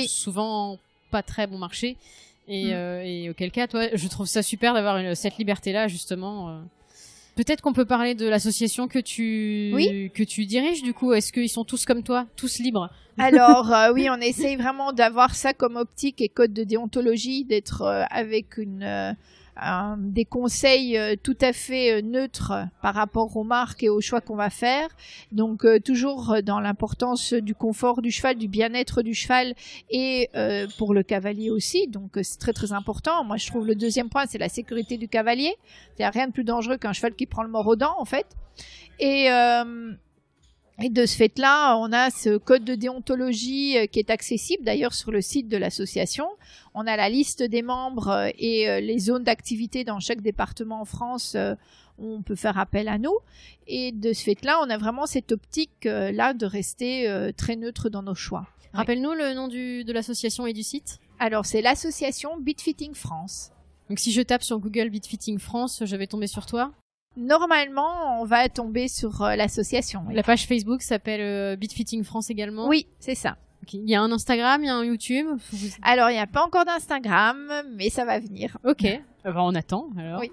souvent pas très bon marché, et auquel cas toi je trouve ça super d'avoir cette liberté là justement. Peut-être qu'on peut parler de l'association que tu diriges du coup. Est-ce qu'ils sont tous comme toi, tous libres? Alors oui, on essaye vraiment d'avoir ça comme optique et code de déontologie, d'être avec des conseils tout à fait neutres par rapport aux marques et aux choix qu'on va faire. Donc toujours dans l'importance du confort du cheval, du bien-être du cheval, et pour le cavalier aussi. Donc c'est très très important. Moi je trouve le deuxième point, c'est la sécurité du cavalier. Il n'y a rien de plus dangereux qu'un cheval qui prend le mors aux dents en fait. Et de ce fait-là, on a ce code de déontologie qui est accessible d'ailleurs sur le site de l'association. On a la liste des membres et les zones d'activité dans chaque département en France où on peut faire appel à nous. Et de ce fait-là, on a vraiment cette optique-là de rester très neutre dans nos choix. Rappelle-nous le nom de l'association et du site. Alors, c'est l'association Bitfitting France. Donc si je tape sur Google Bitfitting France, je vais tomber sur toi? Normalement, on va tomber sur l'association. Oui. La page Facebook s'appelle Bitfitting France également? Oui, c'est ça. Okay. Il y a un Instagram, il y a un YouTube? Alors, il n'y a pas encore d'Instagram, mais ça va venir. Ok, on attend alors. Oui.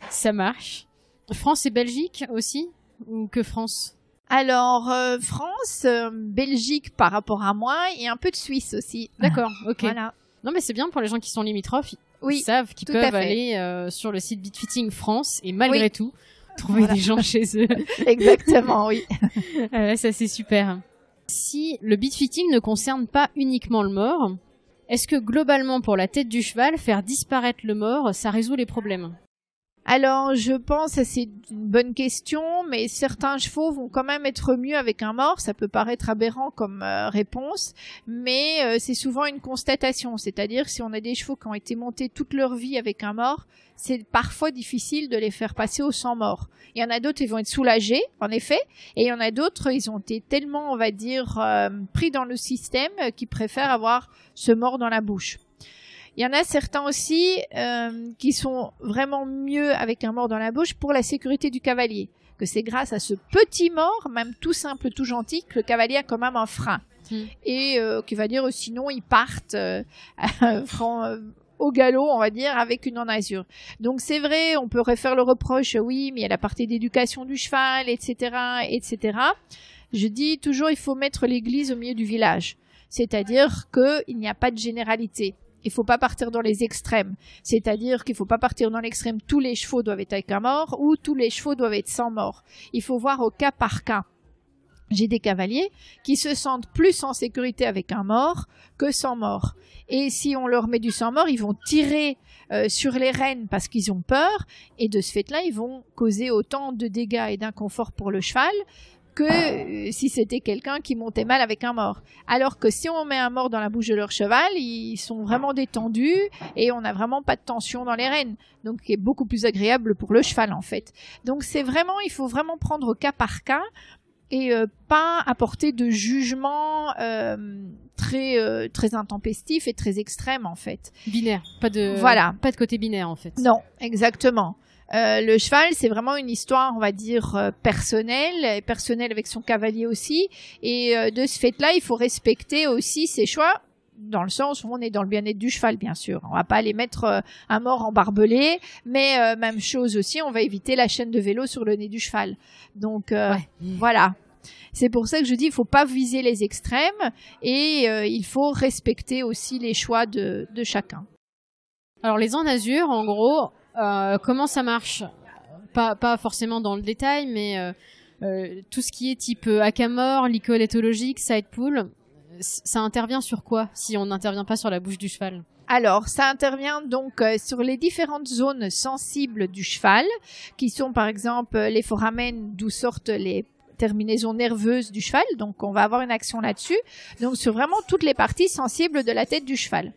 Ça marche. France et Belgique aussi? Ou que France? Alors, France, Belgique par rapport à moi, et un peu de Suisse aussi. D'accord, ok. Voilà. Non, mais c'est bien pour les gens qui sont limitrophes. Ils savent qu'ils peuvent aller sur le site Bitfitting France et malgré tout trouver des gens chez eux. Exactement, oui. Ça c'est super. Si le bitfitting ne concerne pas uniquement le mors, est-ce que globalement pour la tête du cheval, faire disparaître le mors, ça résout les problèmes? Alors, je pense que c'est une bonne question, mais certains chevaux vont quand même être mieux avec un mors. Ça peut paraître aberrant comme réponse, mais c'est souvent une constatation. C'est-à-dire, si on a des chevaux qui ont été montés toute leur vie avec un mors, c'est parfois difficile de les faire passer au sans mors. Il y en a d'autres, ils vont être soulagés, en effet, et il y en a d'autres, ils ont été tellement, on va dire, pris dans le système qu'ils préfèrent avoir ce mors dans la bouche. Il y en a certains aussi qui sont vraiment mieux avec un mors dans la bouche pour la sécurité du cavalier. Que c'est grâce à ce petit mors, même tout simple, tout gentil, que le cavalier a quand même un frein. Et qui va dire sinon ils partent au galop, on va dire, avec une enasure. Donc c'est vrai, on peut refaire le reproche, oui, mais il y a la partie d'éducation du cheval, etc., etc. Je dis toujours, il faut mettre l'église au milieu du village. C'est-à-dire qu'il n'y a pas de généralité. Il faut pas partir dans les extrêmes. C'est-à-dire qu'il faut pas partir dans l'extrême, tous les chevaux doivent être avec un mors ou tous les chevaux doivent être sans mors. Il faut voir au cas par cas. J'ai des cavaliers qui se sentent plus en sécurité avec un mors que sans mors. Et si on leur met du sans mort, ils vont tirer sur les rênes parce qu'ils ont peur. Et de ce fait-là, ils vont causer autant de dégâts et d'inconfort pour le cheval que si c'était quelqu'un qui montait mal avec un mors. Alors que si on met un mors dans la bouche de leur cheval, ils sont vraiment détendus et on n'a vraiment pas de tension dans les rênes. Donc, c'est beaucoup plus agréable pour le cheval, en fait. Donc, il faut vraiment prendre au cas par cas et pas apporter de jugement très intempestif et très extrême, en fait. Binaire, pas de côté binaire, en fait. Non, exactement. Le cheval, c'est vraiment une histoire, on va dire, personnelle avec son cavalier aussi. Et de ce fait-là, il faut respecter aussi ses choix, dans le sens où on est dans le bien-être du cheval, bien sûr. On va pas aller mettre un mors en barbelé, mais même chose aussi, on va éviter la chaîne de vélo sur le nez du cheval. Donc, voilà. C'est pour ça que je dis, il faut pas viser les extrêmes et il faut respecter aussi les choix de chacun. Alors, les enasures, en gros... comment ça marche? pas forcément dans le détail, mais tout ce qui est type hackamore, licol éthologique, side pull, ça intervient sur quoi si on n'intervient pas sur la bouche du cheval? Alors, ça intervient donc sur les différentes zones sensibles du cheval, qui sont par exemple les foramen, d'où sortent les terminaisons nerveuses du cheval. Donc, on va avoir une action là-dessus. Donc, sur vraiment toutes les parties sensibles de la tête du cheval.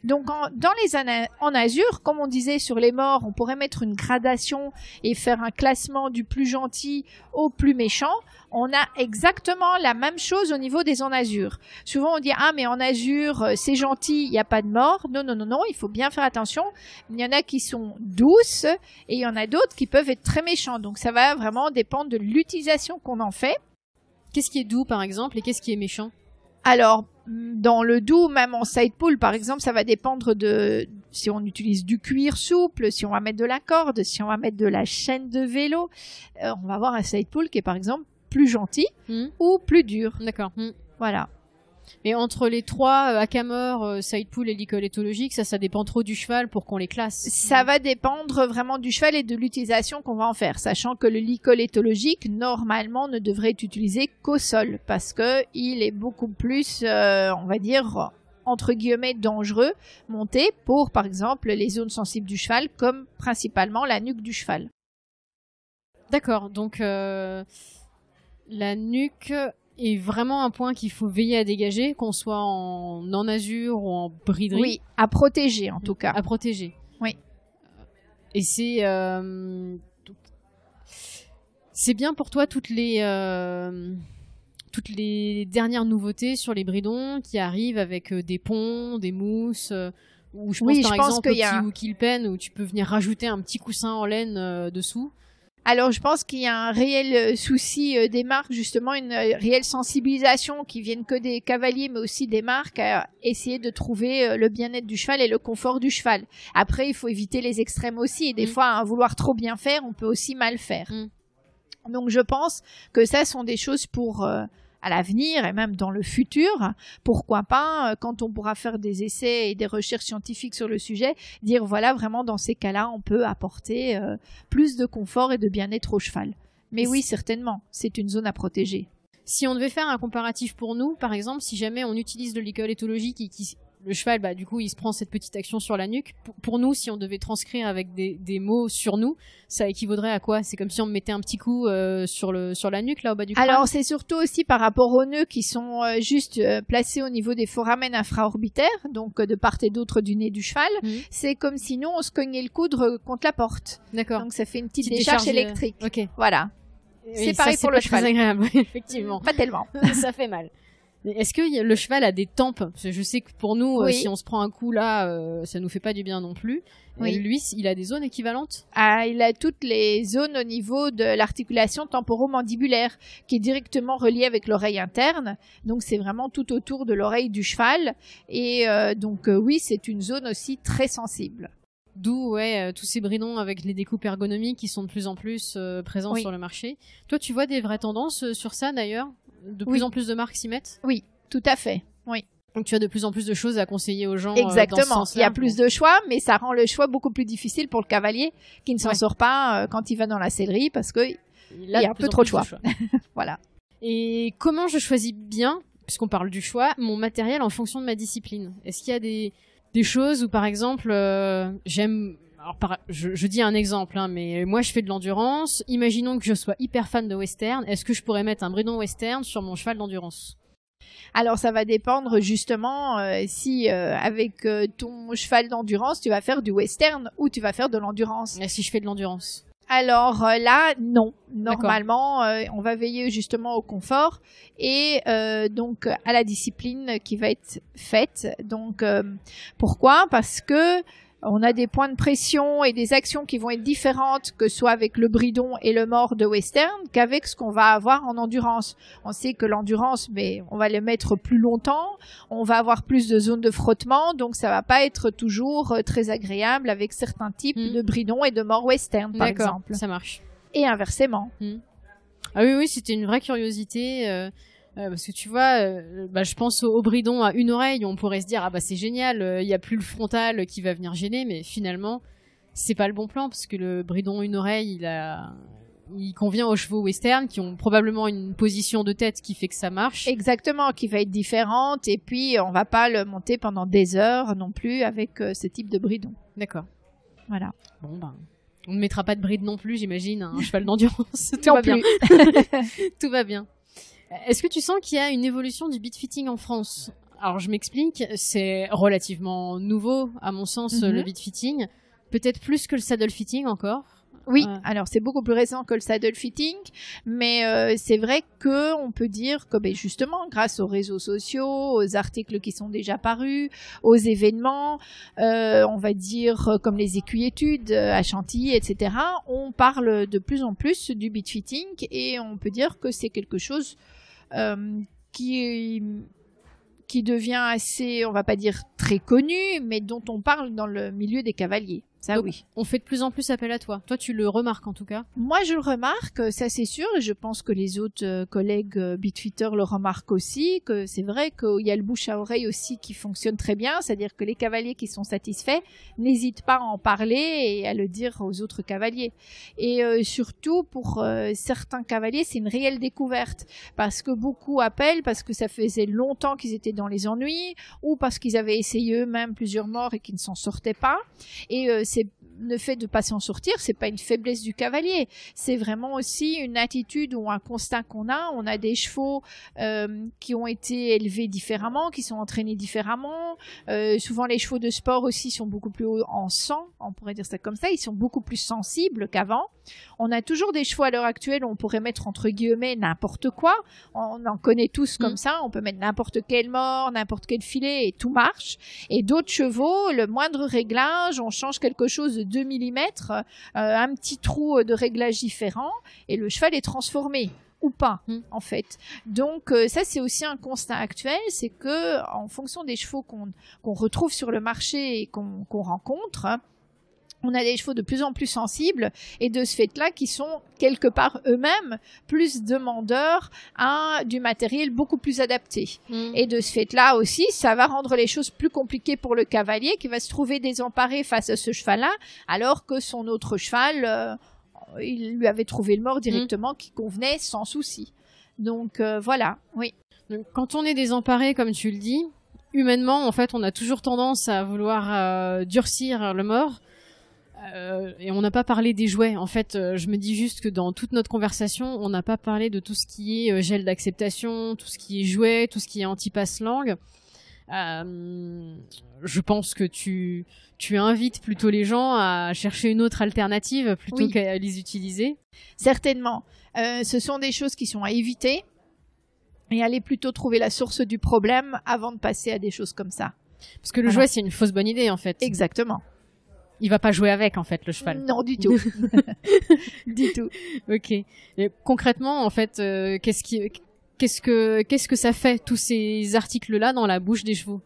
Donc, en azur, comme on disait sur les morts, on pourrait mettre une gradation et faire un classement du plus gentil au plus méchant. On a exactement la même chose au niveau des en azur. Souvent, on dit « Ah, mais en azur, c'est gentil, il n'y a pas de mort. » Non, non, non, non, il faut bien faire attention. Il y en a qui sont douces et il y en a d'autres qui peuvent être très méchants. Donc, ça va vraiment dépendre de l'utilisation qu'on en fait. Qu'est-ce qui est doux, par exemple, et qu'est-ce qui est méchant? Alors, dans le doux, même en side pull, par exemple, ça va dépendre de si on utilise du cuir souple, si on va mettre de la corde, si on va mettre de la chaîne de vélo. On va avoir un side pull qui est, par exemple, plus gentil ou plus dur. D'accord. Voilà. Mais entre les trois, hackamore, side pull et licol éthologique, ça dépend trop du cheval pour qu'on les classe. Ça va dépendre vraiment du cheval et de l'utilisation qu'on va en faire, sachant que le licol éthologique, normalement, ne devrait être utilisé qu'au sol, parce que il est beaucoup plus, on va dire, entre guillemets, dangereux, monté pour, par exemple, les zones sensibles du cheval, comme principalement la nuque du cheval. D'accord, donc la nuque est vraiment un point qu'il faut veiller à dégager, qu'on soit en azur ou en briderie. Oui, à protéger en tout cas. À protéger. Oui. Et c'est bien pour toi toutes les dernières nouveautés sur les bridons qui arrivent avec des ponts, des mousses, ou je pense par exemple au petit Wookill Pen où tu peux venir rajouter un petit coussin en laine dessous. Alors, je pense qu'il y a un réel souci des marques, justement, une réelle sensibilisation qui viennent que des cavaliers, mais aussi des marques, à essayer de trouver le bien-être du cheval et le confort du cheval. Après, il faut éviter les extrêmes aussi, et des fois, à vouloir trop bien faire, on peut aussi mal faire. Donc, je pense que ça sont des choses pour à l'avenir et même dans le futur, pourquoi pas, quand on pourra faire des essais et des recherches scientifiques sur le sujet, dire voilà, vraiment dans ces cas-là, on peut apporter plus de confort et de bien-être au cheval. Mais oui, certainement, c'est une zone à protéger. Si on devait faire un comparatif pour nous, par exemple, si jamais on utilise le licol éthologique et le cheval, bah, du coup, il se prend cette petite action sur la nuque. Pour nous, si on devait transcrire avec des mots sur nous, ça équivaudrait à quoi? C'est comme si on mettait un petit coup sur la nuque, là, au bas du crâne. Alors, c'est surtout aussi par rapport aux nœuds qui sont juste placés au niveau des foramen infraorbitaires, donc de part et d'autre du nez du cheval. C'est comme si nous, on se cognait le coude contre la porte. D'accord. Donc, ça fait une petite décharge électrique. Ok. Voilà. Oui, c'est pareil pour le cheval. C'est agréable, effectivement. Pas tellement. Ça fait mal. Est-ce que le cheval a des tempes? Parce que je sais que pour nous, si on se prend un coup là, ça nous fait pas du bien non plus. Oui. Lui, il a des zones équivalentes? Il a toutes les zones au niveau de l'articulation temporomandibulaire qui est directement reliée avec l'oreille interne. Donc, c'est vraiment tout autour de l'oreille du cheval. Et donc, oui, c'est une zone aussi très sensible. D'où tous ces bridons avec les découpes ergonomiques qui sont de plus en plus présents sur le marché. Toi, tu vois des vraies tendances sur ça d'ailleurs? De plus en plus de marques s'y mettent? Oui, tout à fait. Oui. Donc tu as de plus en plus de choses à conseiller aux gens. Exactement. Dans ce sens-là. Il y a plus de choix, mais ça rend le choix beaucoup plus difficile pour le cavalier qui ne s'en sort pas quand il va dans la sellerie parce que il y a un peu trop de choix. Voilà. Et comment je choisis bien, puisqu'on parle du choix, mon matériel en fonction de ma discipline? Est-ce qu'il y a des choses où par exemple j'aime... Alors, je dis un exemple, hein, mais moi je fais de l'endurance. Imaginons que je sois hyper fan de western. Est-ce que je pourrais mettre un bridon western sur mon cheval d'endurance? Alors ça va dépendre justement si avec ton cheval d'endurance tu vas faire du western ou tu vas faire de l'endurance. Et si je fais de l'endurance? Alors là, non. Normalement, on va veiller justement au confort et donc à la discipline qui va être faite. Donc pourquoi? Parce que on a des points de pression et des actions qui vont être différentes que soit avec le bridon et le mors de western qu'avec ce qu'on va avoir en endurance. On sait que l'endurance, mais on va le mettre plus longtemps, on va avoir plus de zones de frottement, donc ça va pas être toujours très agréable avec certains types de bridon et de mors western, par exemple. Ça marche. Et inversement. Ah oui, c'était une vraie curiosité. Parce que tu vois, je pense au bridon à une oreille, on pourrait se dire ah bah c'est génial, il y a plus le frontal qui va venir gêner, mais finalement c'est pas le bon plan parce que le bridon une oreille, il convient aux chevaux western qui ont probablement une position de tête qui fait que ça marche. Exactement, qui va être différente et puis on va pas le monter pendant des heures non plus avec ce type de bridon. D'accord. Voilà. Bon ben, on ne mettra pas de bride non plus, j'imagine, un cheval d'endurance. Tout Non va plus. bien. Tout va bien. Est-ce que tu sens qu'il y a une évolution du beat fitting en France? Alors je m'explique, c'est relativement nouveau à mon sens le beat fitting, peut-être plus que le saddle fitting encore. Oui, alors c'est beaucoup plus récent que le saddle fitting, mais c'est vrai que on peut dire que justement, grâce aux réseaux sociaux, aux articles qui sont déjà parus, aux événements, on va dire comme les études à Chantilly, etc., on parle de plus en plus du beat fitting et on peut dire que c'est quelque chose qui devient assez, on va pas dire très connu, mais dont on parle dans le milieu des cavaliers. Ça, donc, oui. On fait de plus en plus appel à toi. Toi, tu le remarques en tout cas. Moi, je le remarque, ça c'est sûr, et je pense que les autres collègues beatfitters le remarquent aussi, que c'est vrai qu'il y a le bouche à oreille aussi qui fonctionne très bien, c'est-à-dire que les cavaliers qui sont satisfaits n'hésitent pas à en parler et à le dire aux autres cavaliers. Et surtout, pour certains cavaliers, c'est une réelle découverte, parce que beaucoup appellent, parce que ça faisait longtemps qu'ils étaient dans les ennuis, ou parce qu'ils avaient essayé eux-mêmes plusieurs morts et qu'ils ne s'en sortaient pas. Et c'est le fait de pas s'en sortir, c'est pas une faiblesse du cavalier, c'est vraiment aussi une attitude ou un constat qu'on a. On a des chevaux qui ont été élevés différemment, qui sont entraînés différemment. Souvent les chevaux de sport aussi sont beaucoup plus hauts en sang, on pourrait dire ça comme ça, ils sont beaucoup plus sensibles qu'avant. On a toujours des chevaux à l'heure actuelle où on pourrait mettre entre guillemets n'importe quoi. On en connaît tous comme ça, on peut mettre n'importe quel mort, n'importe quel filet et tout marche. Et d'autres chevaux, le moindre réglage, on change quelque chose de 2 mm, un petit trou de réglage différent et le cheval est transformé ou pas en fait. Donc ça c'est aussi un constat actuel, c'est que en fonction des chevaux qu'on retrouve sur le marché et qu'on rencontre, on a des chevaux de plus en plus sensibles et de ce fait-là qui sont quelque part eux-mêmes plus demandeurs à du matériel beaucoup plus adapté. Et de ce fait-là aussi, ça va rendre les choses plus compliquées pour le cavalier qui va se trouver désemparé face à ce cheval-là, alors que son autre cheval, il lui avait trouvé le mort directement qui convenait sans souci. Donc voilà, oui. Donc, quand on est désemparé, comme tu le dis, humainement, en fait, on a toujours tendance à vouloir durcir le mort. Et on n'a pas parlé des jouets. En fait, je me dis juste que dans toute notre conversation, on n'a pas parlé de tout ce qui est gel d'acceptation, tout ce qui est jouet, tout ce qui est anti-passe-langue. Je pense que tu invites plutôt les gens à chercher une autre alternative plutôt qu'à les utiliser. Certainement. Ce sont des choses qui sont à éviter et aller plutôt trouver la source du problème avant de passer à des choses comme ça. Parce que le jouet, c'est une fausse bonne idée, en fait. Exactement. Il va pas jouer avec, en fait, le cheval. Non, du tout. Du tout. Ok. Et concrètement, en fait, qu'est-ce que ça fait, tous ces articles-là, dans la bouche des chevaux?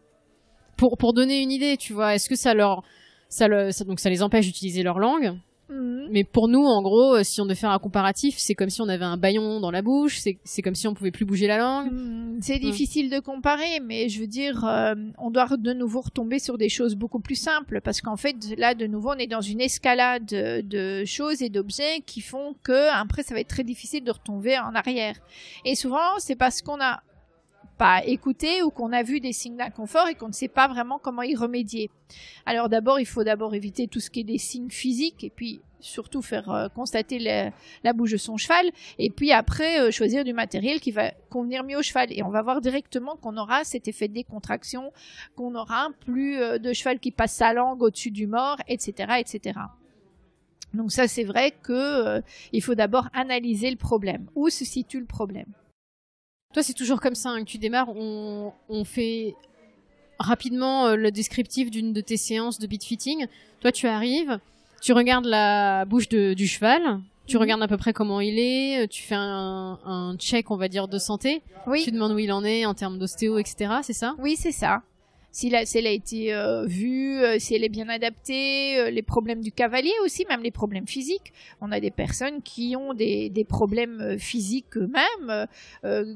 Pour donner une idée, tu vois, est-ce que donc ça les empêche d'utiliser leur langue? Mais pour nous, en gros, si on devait faire un comparatif, c'est comme si on avait un bâillon dans la bouche, c'est comme si on pouvait plus bouger la langue. C'est difficile de comparer, mais je veux dire, on doit de nouveau retomber sur des choses beaucoup plus simples, parce qu'en fait, là, de nouveau, on est dans une escalade de choses et d'objets qui font que, après, ça va être très difficile de retomber en arrière. Et souvent, c'est parce qu'on a pas écouté ou qu'on a vu des signes d'inconfort et qu'on ne sait pas vraiment comment y remédier. Alors d'abord, il faut éviter tout ce qui est des signes physiques et puis surtout faire constater la bouche de son cheval et puis après choisir du matériel qui va convenir mieux au cheval. Et on va voir directement qu'on aura cet effet de décontraction, qu'on aura plus de cheval qui passe sa langue au-dessus du mort, etc., etc. Donc ça, c'est vrai que il faut d'abord analyser le problème. Où se situe le problème? Toi, c'est toujours comme ça que tu démarres. On fait rapidement le descriptif d'une de tes séances de beat fitting. Toi, tu arrives, tu regardes la bouche du cheval, tu regardes à peu près comment il est, tu fais un check, on va dire, de santé. Oui. Tu demandes où il en est en termes d'ostéo, etc. C'est ça? Oui, c'est ça. Si elle a été vue, si elle est bien adaptée, les problèmes du cavalier aussi, même les problèmes physiques. On a des personnes qui ont des problèmes physiques eux-mêmes,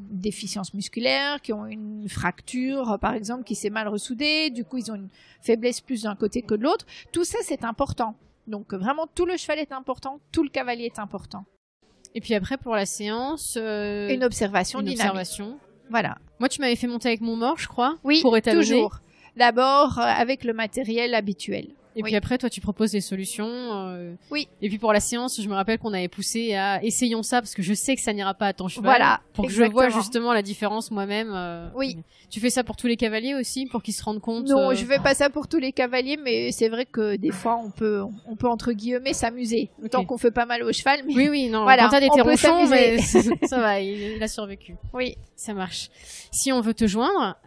déficience musculaire, qui ont une fracture, par exemple, qui s'est mal ressoudée. Du coup, ils ont une faiblesse plus d'un côté que de l'autre. Tout ça, c'est important. Donc vraiment, tout le cheval est important, tout le cavalier est important. Et puis après, pour la séance... Une observation dynamique. Voilà. Moi, tu m'avais fait monter avec mon mort, je crois. Oui, pour étalonner. Toujours. D'abord, avec le matériel habituel. Et puis après, toi, tu proposes des solutions. Oui. Et puis pour la séance, je me rappelle qu'on avait poussé à essayons ça parce que je sais que ça n'ira pas à ton cheval. Voilà. Pour que exactement. je vois justement la différence moi-même. Oui. Tu fais ça pour tous les cavaliers aussi, pour qu'ils se rendent compte. Non, je fais pas ça pour tous les cavaliers, mais c'est vrai que des fois on peut entre guillemets s'amuser. Okay. Tant qu'on fait pas mal au cheval. Mais oui, non. voilà, quand t'as des on peut terronchons, mais s'amuser. ça va, il a survécu. Oui. Ça marche. Si on veut te joindre,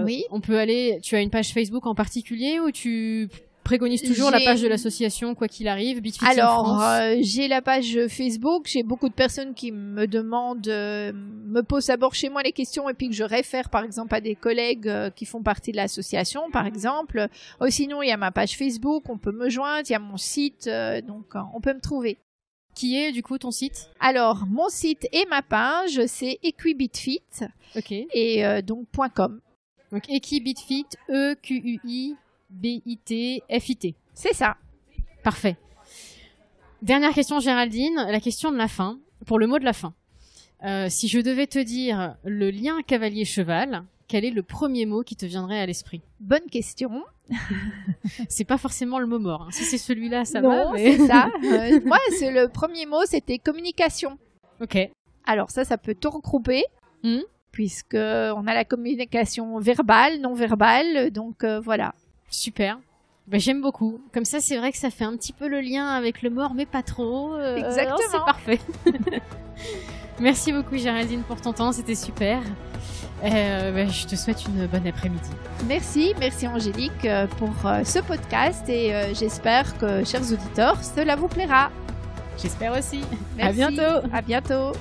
oui. On peut aller. Tu as une page Facebook en particulier ou tu préconise toujours la page de l'association, quoi qu'il arrive, BitFitting France. Alors, j'ai la page Facebook. J'ai beaucoup de personnes qui me demandent, me posent d'abord chez moi les questions et puis que je réfère, par exemple, à des collègues qui font partie de l'association, par exemple. Sinon, il y a ma page Facebook. On peut me joindre. Il y a mon site. Donc, on peut me trouver. Qui est, du coup, ton site? Alors, mon site et ma page, c'est EquiBitFit. Ok. Et donc, .com. Donc, EquiBitFit, EQUIBITFIT. C'est ça. Parfait. Dernière question, Géraldine, la question de la fin, pour le mot de la fin. Si je devais te dire le lien cavalier-cheval, quel est le premier mot qui te viendrait à l'esprit? Bonne question. C'est pas forcément le mot mort. Hein. Si c'est celui-là, ça non, va. Mais... c'est ça. Moi, le premier mot, c'était communication. Ok. Alors ça peut tout regrouper, puisque on a la communication verbale, non verbale, donc voilà. Super. Ben, j'aime beaucoup. Comme ça, c'est vrai que ça fait un petit peu le lien avec le mort, mais pas trop. Exactement. C'est parfait. Merci beaucoup, Géraldine, pour ton temps. C'était super. Je te souhaite une bonne après-midi. Merci Angélique pour ce podcast et j'espère que, chers auditeurs, cela vous plaira. J'espère aussi. Merci. À bientôt. À bientôt.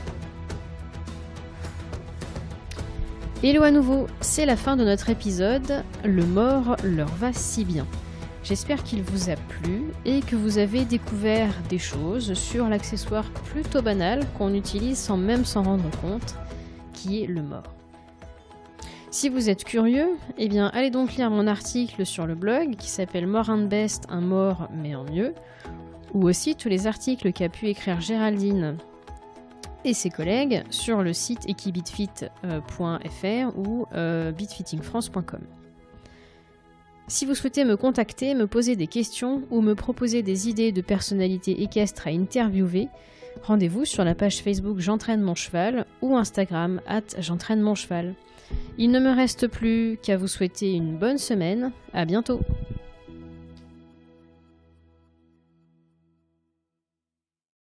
Hello à nouveau, c'est la fin de notre épisode. Le mort leur va si bien. J'espère qu'il vous a plu et que vous avez découvert des choses sur l'accessoire plutôt banal qu'on utilise sans même s'en rendre compte, qui est le mort. Si vous êtes curieux, eh bien allez donc lire mon article sur le blog qui s'appelle More and Best, un mort mais en mieux, ou aussi tous les articles qu'a pu écrire Géraldine et ses collègues sur le site equibitfit.fr ou bitfittingfrance.com. Si vous souhaitez me contacter, me poser des questions ou me proposer des idées de personnalités équestres à interviewer, rendez-vous sur la page Facebook J'entraîne mon cheval ou Instagram @j'entraîne mon cheval. Il ne me reste plus qu'à vous souhaiter une bonne semaine. À bientôt.